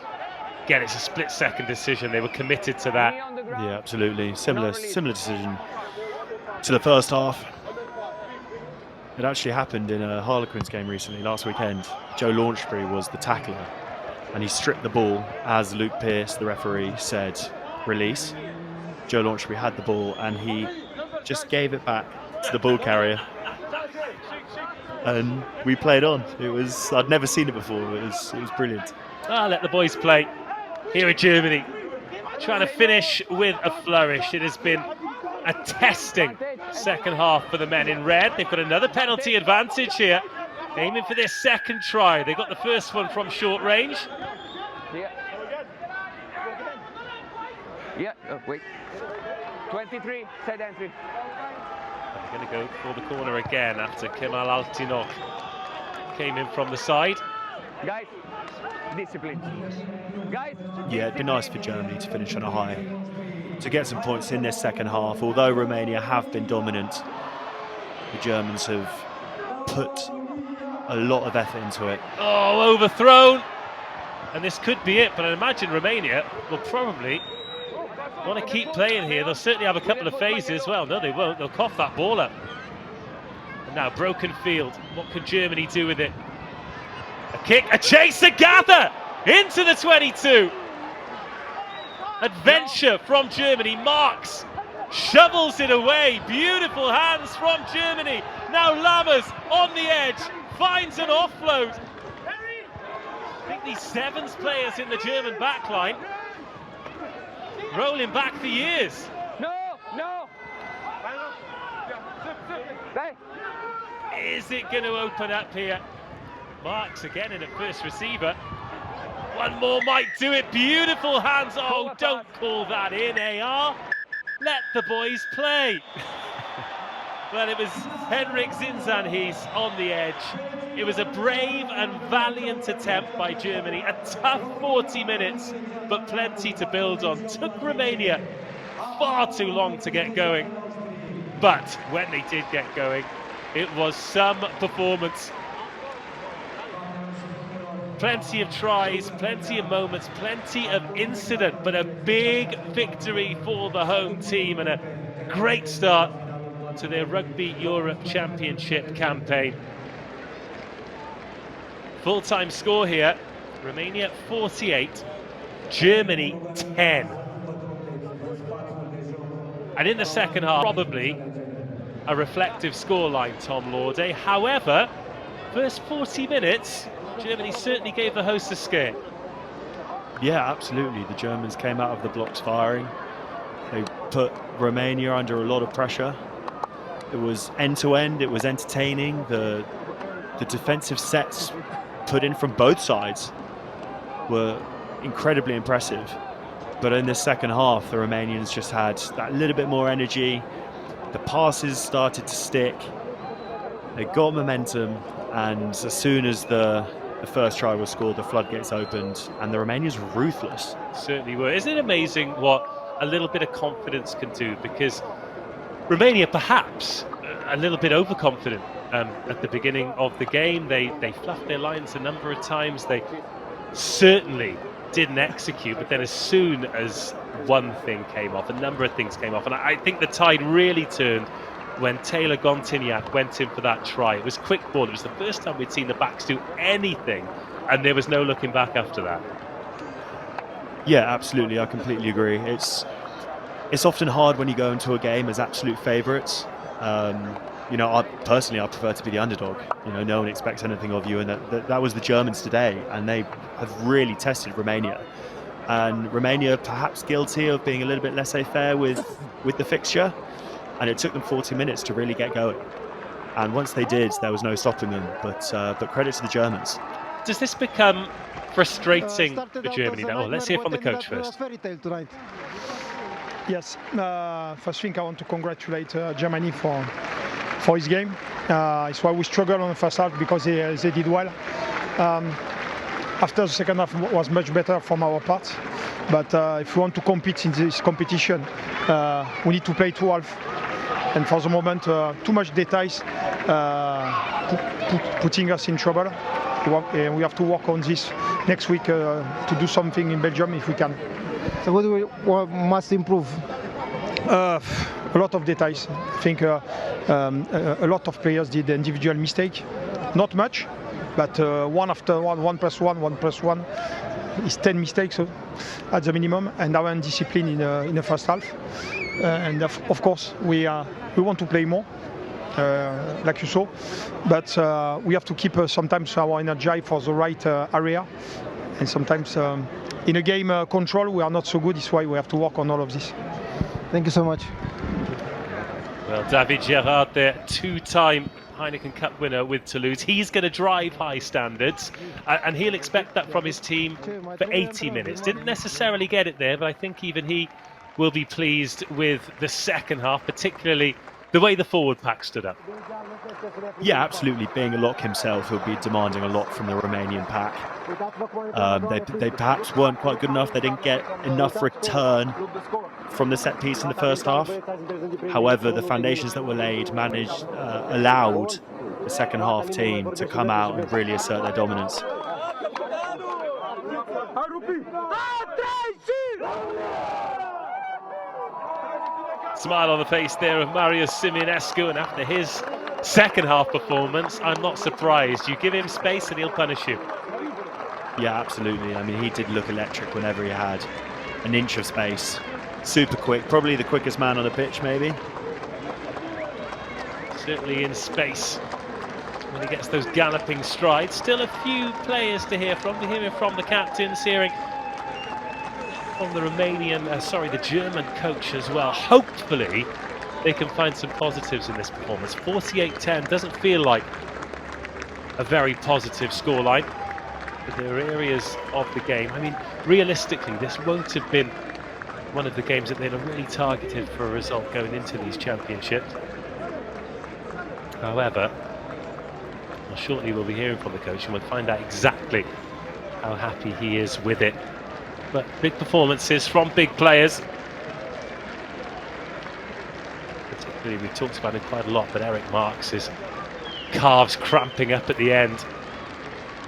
Again, it's a split-second decision. They were committed to that. Yeah, absolutely. Similar decision to the first half. It actually happened in a Harlequins game recently, last weekend. Joe Launchbury was the tackler, and he stripped the ball as Luke Pearce, the referee, said, release. Joe Launchbury had the ball, and he just gave it back to the ball carrier. And we played on. I'd never seen it before. It was brilliant. Let the boys play. Here at Germany, trying to finish with a flourish. It has been a testing second half for the men in red. They've got another penalty advantage here, aiming for their second try. They got the first one from short range. Wait. 23, side entry. They're going to go for the corner again after Kemal Altinok came in from the side. Guys, discipline. Guys. Yeah, it'd be nice for Germany to finish on a high, to get some points in this second half. Although Romania have been dominant, the Germans have put a lot of effort into it. Oh, overthrown. And this could be it, but I imagine Romania will probably want to keep playing here. They'll certainly have a couple of phases. Well, no, they won't. They'll cough that ball up. And now broken field. What can Germany do with it? A kick, a chase, a gather into the 22. Adventure from Germany. Marks shovels it away. Beautiful hands from Germany. Now Lammers on the edge finds an offload. I think these sevens players in the German backline rolling back for years. No. Is it going to open up here? Marks again in at first receiver. One more might do it. Beautiful hands. Oh, don't call that in, AR. Let the boys play. Well, it was Henrik Zinzanhis on the edge. It was a brave and valiant attempt by Germany. A tough 40 minutes, but plenty to build on. Took Romania far too long to get going. But when they did get going, it was some performance. Plenty of tries, plenty of moments, plenty of incident, but a big victory for the home team and a great start to their Rugby Europe Championship campaign. Full-time score here, Romania 48, Germany 10. And in the second half, probably a reflective scoreline, Tom Lauday. However, first 40 minutes, Germany certainly gave the hosts a scare. Yeah, absolutely. The Germans came out of the blocks firing. They put Romania under a lot of pressure. It was end-to-end, it was entertaining. The defensive sets put in from both sides were incredibly impressive. But in the second half, the Romanians just had that little bit more energy. The passes started to stick. They got momentum, and as soon as the first try was scored, the floodgates opened, and the Romanians were ruthless. Certainly were. Isn't it amazing what a little bit of confidence can do? Because Romania perhaps a little bit overconfident at the beginning of the game. They fluffed their lines a number of times. They certainly didn't execute, but then as soon as one thing came off, a number of things came off, and I think the tide really turned when Taylor Gontignac went in for that try. It was quick ball. It was the first time we'd seen the backs do anything, and there was no looking back after that. Yeah, absolutely. I completely agree. It's often hard when you go into a game as absolute favourites. I prefer to be the underdog. No one expects anything of you, and that was the Germans today, and they have really tested Romania. And Romania perhaps guilty of being a little bit laissez-faire with the fixture, and it took them 40 minutes to really get going. And once they did, there was no stopping them. But credit to the Germans. Does this become frustrating for Germany now? Let's hear from the coach first. Yes, first thing I want to congratulate Germany for his game. It's why we struggled on the first half, because they did well. After the second half was much better from our part. But if we want to compete in this competition, we need to play 2 halves. And for the moment, too much details putting us in trouble. We have to work on this next week to do something in Belgium if we can. So what do we must improve? A lot of details. I think a lot of players did individual mistake. Not much, but one after one, 1+1 is 10 mistakes at the minimum, and our undiscipline in the first half. And of course, we want to play more, like you saw, but we have to keep sometimes our energy for the right area, and sometimes in a game control we are not so good. That's why we have to work on all of this. Thank you so much. Well, David Gerard there, 2-time Heineken Cup winner with Toulouse. He's going to drive high standards, and he'll expect that from his team for 80 minutes. Didn't necessarily get it there, but I think even he will be pleased with the second half, particularly the way the forward pack stood up. Yeah, absolutely. Being a lock himself, he'll be demanding a lot from the Romanian pack. They perhaps weren't quite good enough. They didn't get enough return from the set piece in the first half. However, the foundations that were laid allowed the second half team to come out and really assert their dominance. Smile on the face there of Marius Simeonescu, and after his second half performance, I'm not surprised. You give him space and he'll punish you. Yeah, absolutely. I mean, he did look electric whenever he had an inch of space. Super quick, probably the quickest man on the pitch, maybe. Certainly in space when he gets those galloping strides. Still a few players to hear from. We're hearing from the captains, hearing from the the German coach as well. Hopefully they can find some positives in this performance. 48-10 doesn't feel like a very positive scoreline, but there are areas of the game. I mean, realistically, this won't have been one of the games that they'd have really targeted for a result going into these championships. However, shortly we'll be hearing from the coach and we'll find out exactly how happy he is with it. But big performances from big players. Particularly, we've talked about him quite a lot, but Eric Marks' calves cramping up at the end.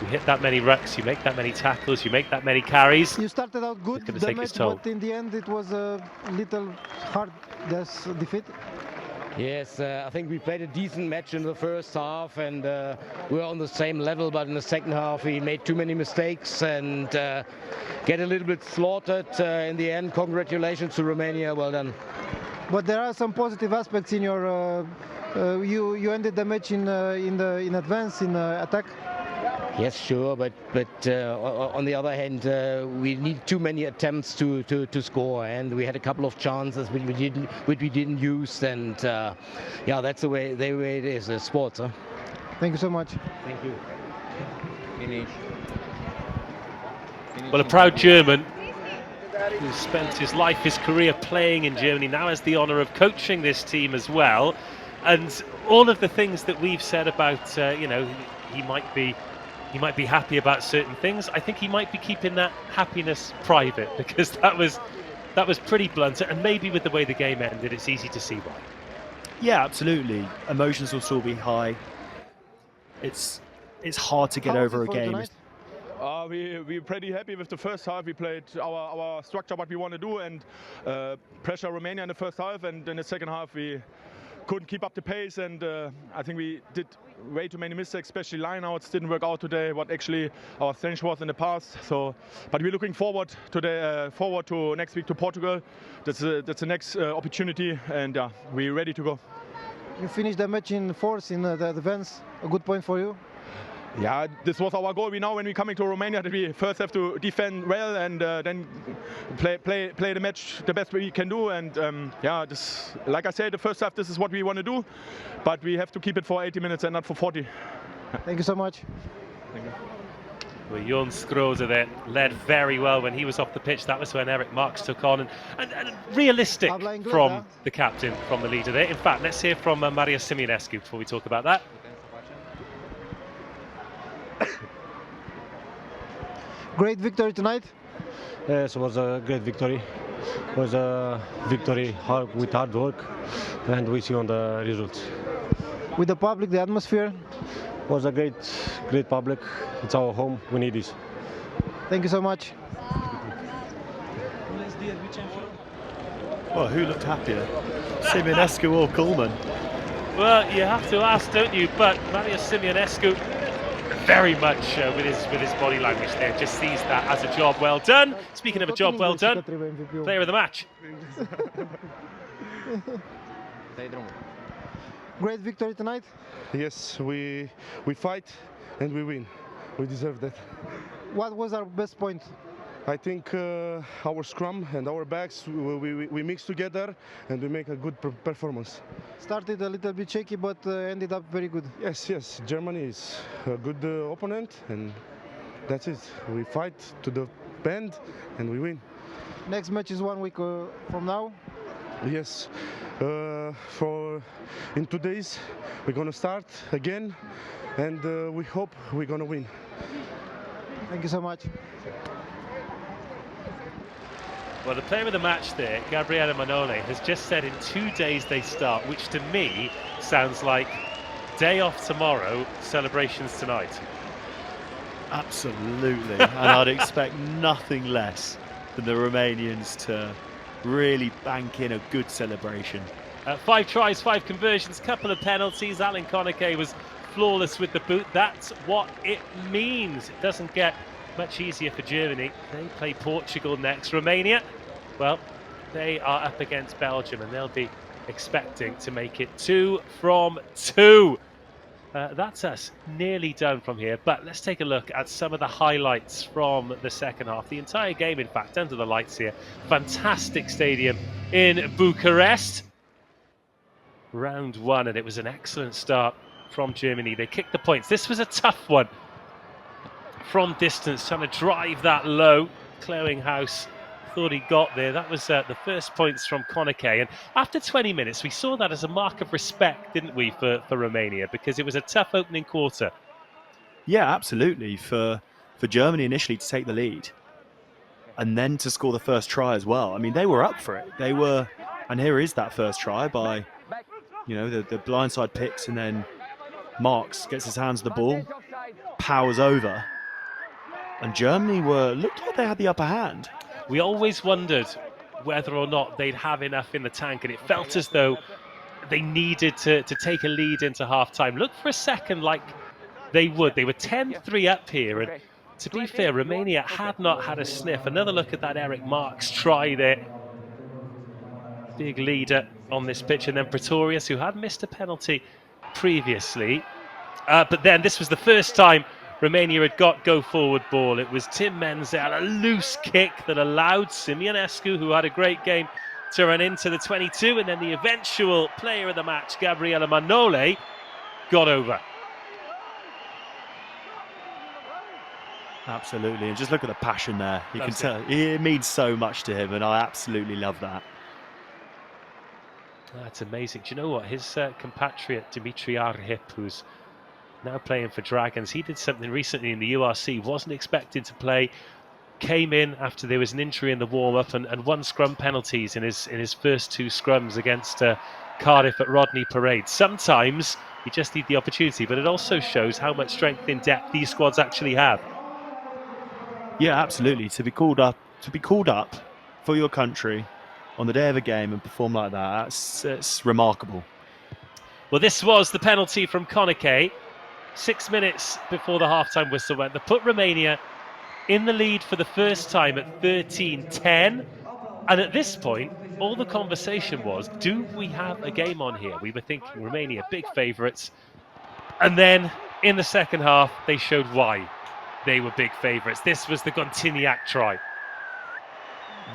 You hit that many rucks, you make that many tackles, you make that many carries. You started out good, the match, but in the end it was a little hard, this defeat. Yes, I think we played a decent match in the first half, and we were on the same level, but in the second half we made too many mistakes and get a little bit slaughtered in the end. Congratulations to Romania, well done. But there are some positive aspects in your you ended the match in advance in attack. Yes, sure, but on the other hand, we need too many attempts to score, and we had a couple of chances which we didn't use, and yeah, that's the way it is. Sports, huh? Thank you so much. Thank you. Finish. Well, a proud German who spent his life, his career playing in Germany, now has the honour of coaching this team as well, and all of the things that we've said about, you know, he might be happy about certain things. I think he might be keeping that happiness private, because that was pretty blunt, and maybe with the way the game ended, it's easy to see why. Yeah, absolutely. Emotions will still be high. It's hard to get over a game. We're pretty happy with the first half. We played our structure, what we want to do, and pressure Romania in the first half, and in the second half we couldn't keep up the pace, and I think we did way too many mistakes, especially lineouts didn't work out today, what actually our strength was in the past. So, but we're looking forward to next week to Portugal. That's the next opportunity, and we're ready to go. You finished the match in fourth in the advance. A good point for you. Yeah, this was our goal. We know when we're coming to Romania that we first have to defend well and then play the match the best we can do. And yeah, this, like I said, the first half, this is what we want to do, but we have to keep it for 80 minutes and not for 40. Thank you so much. Thank you. Well, Jon Skroza there led very well when he was off the pitch. That was when Eric Marks took on, and realistic from the captain, from the leader there. In fact, let's hear from Marius Simeonescu before we talk about that. Great victory tonight. Yes, it was a great victory. It was a victory with hard work, and we see on the results. With the public, the atmosphere. It was a great public. It's our home. We need this. Thank you so much. Well, who looked happier, Simeonescu or Kuhlmann? Well, you have to ask, don't you? But Marius Simeonescu, very much with his body language there, just sees that as a job well done. Speaking of a job well done, player of the match. Great victory tonight. Yes, we fight and we win. We deserve that. What was our best point? I think our scrum and our backs, we mix together and we make a good performance. Started a little bit shaky, but ended up very good. Yes. Germany is a good opponent, and that's it. We fight to the end and we win. Next match is 1 week from now. Yes. For in 2 days, we're gonna start again, and we hope we're gonna win. Thank you so much. Well, the player of the match there, Gabriele Manole, has just said in 2 days they start, which to me sounds like day off tomorrow, celebrations tonight. Absolutely, and I'd expect nothing less than the Romanians to really bank in a good celebration. 5 tries, 5 conversions, couple of penalties. Alan Konike was flawless with the boot. That's what it means. It doesn't get much easier for Germany. They play Portugal next. Romania, well, they are up against Belgium and they'll be expecting to make it 2 from 2. That's us nearly done from here, but let's take a look at some of the highlights from the second half. The entire game, in fact, under the lights here. Fantastic stadium in Bucharest. Round 1, and it was an excellent start from Germany. They kicked the points. This was a tough one from distance, trying to drive that low. Clearinghouse thought he got there. That was the first points from Konike. And after 20 minutes, we saw that as a mark of respect, didn't we, for Romania, because it was a tough opening quarter. Yeah, absolutely. For Germany initially to take the lead and then to score the first try as well. I mean, they were up for it. They were, and here is that first try by, you know, the blindside picks, and then Marks gets his hands on the ball, powers over, and Germany looked like they had the upper hand. We always wondered whether or not they'd have enough in the tank, and it felt as though they needed to take a lead into half-time. Look for a second like they would. They were 10-3 up here, and to be fair, Romania had not had a sniff. Another look at that Eric Marks try there. Big leader on this pitch, and then Pretorius, who had missed a penalty previously. But then this was the first time Romania had got go-forward ball. It was Tim Menzel, a loose kick that allowed Simionescu, who had a great game, to run into the 22, and then the eventual player of the match, Gabriele Manole, got over. Absolutely, and just look at the passion there. You can tell it means so much to him, and I absolutely love that. That's amazing. Do you know what? His compatriot, Dimitri Arhip, who's now playing for Dragons, he did something recently in the URC, wasn't expected to play, came in after there was an injury in the warm-up and won scrum penalties in his first 2 scrums against Cardiff at Rodney Parade. Sometimes you just need the opportunity, but it also shows how much strength in depth these squads actually have. Yeah, absolutely. To be called up for your country on the day of a game and perform like that, it's remarkable. Well, this was the penalty from Konike. 6 minutes before the half-time whistle went. They put Romania in the lead for the first time at 13-10. And at this point, all the conversation was, do we have a game on here? We were thinking Romania, big favourites. And then in the second half, they showed why they were big favourites. This was the Gontiniak try.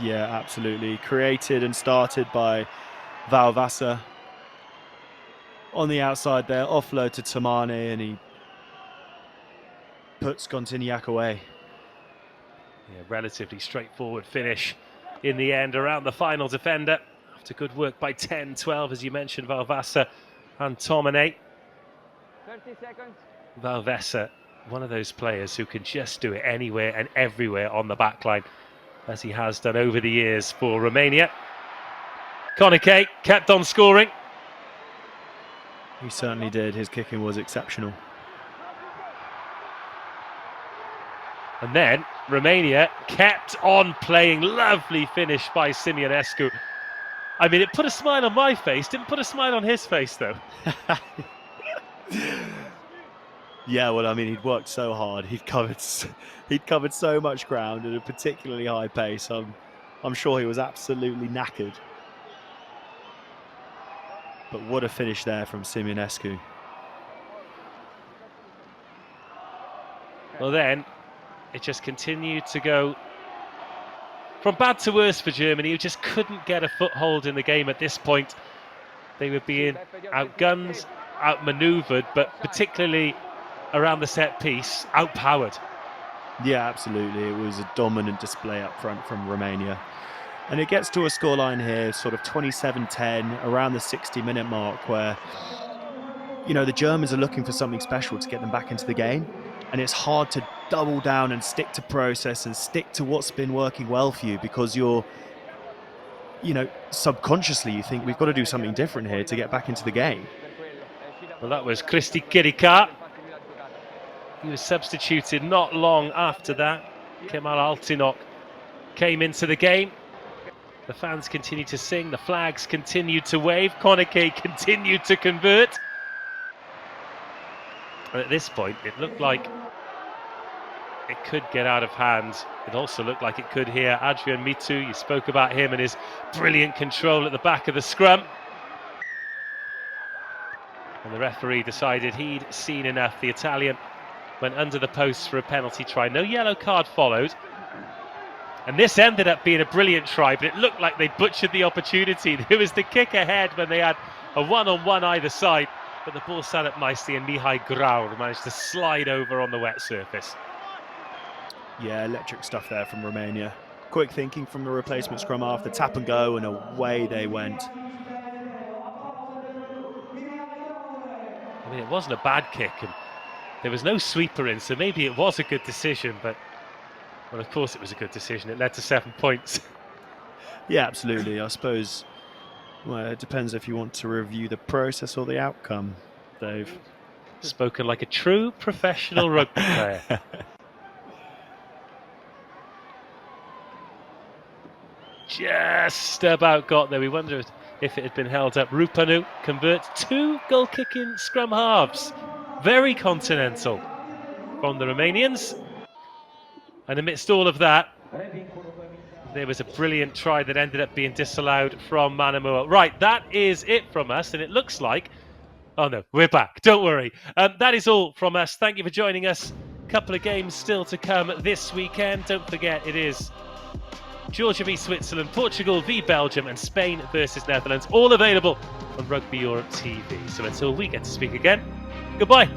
Yeah, absolutely. Created and started by Valvasa. On the outside there, offload to Tamane, and he puts Gontiniak away. Yeah, relatively straightforward finish in the end around the final defender. After good work by 10-12, as you mentioned, Valvasa and Tamane. 30 seconds. Valvasa, one of those players who can just do it anywhere and everywhere on the back line, as he has done over the years for Romania. Konike kept on scoring. He certainly did. His kicking was exceptional. And then Romania kept on playing. Lovely finish by Simionescu. I mean, it put a smile on my face. Didn't put a smile on his face, though. Yeah, well, I mean, he'd worked so hard. He'd covered so much ground at a particularly high pace. I'm sure he was absolutely knackered. But what a finish there from Simionescu. Well, then it just continued to go from bad to worse for Germany, who just couldn't get a foothold in the game at this point. They were being outgunned, outmaneuvered, but particularly around the set piece, outpowered. Yeah, absolutely. It was a dominant display up front from Romania. And it gets to a scoreline here, sort of 27-10, around the 60-minute mark, where, you know, the Germans are looking for something special to get them back into the game. And it's hard to double down and stick to process and stick to what's been working well for you, because you're, you know, subconsciously you think we've got to do something different here to get back into the game. Well, that was Kristi Kirika. He was substituted not long after that. Kemal Altinok came into the game. The fans continued to sing, the flags continued to wave, Koneke continued to convert. And at this point, it looked like it could get out of hand. It also looked like it could here. Adrian Mitu, you spoke about him and his brilliant control at the back of the scrum. And the referee decided he'd seen enough. The Italian went under the post for a penalty try. No yellow card followed. And this ended up being a brilliant try, but it looked like they butchered the opportunity. There was the kick ahead when they had a one-on-one either side, but the ball sat up nicely and Mihai Graur managed to slide over on the wet surface. Yeah, electric stuff there from Romania. Quick thinking from the replacement scrum half, the tap and go, and away they went. I mean, it wasn't a bad kick, and there was no sweeper in, so maybe it was a good decision, but, well, of course it was a good decision. It led to 7 points. Yeah, absolutely. I suppose, well, it depends if you want to review the process or the outcome, Dave. Spoken like a true professional rugby player. Just about got there. We wonder if it had been held up. Rupanu converts 2 goal-kicking scrum halves. Very continental from the Romanians. And amidst all of that, there was a brilliant try that ended up being disallowed from Manamua. Right, that is it from us, and it looks like... Oh no, we're back. Don't worry. That is all from us. Thank you for joining us. A couple of games still to come this weekend. Don't forget, it is Georgia v Switzerland, Portugal v Belgium, and Spain versus Netherlands, all available on Rugby Europe TV. So until we get to speak again, goodbye.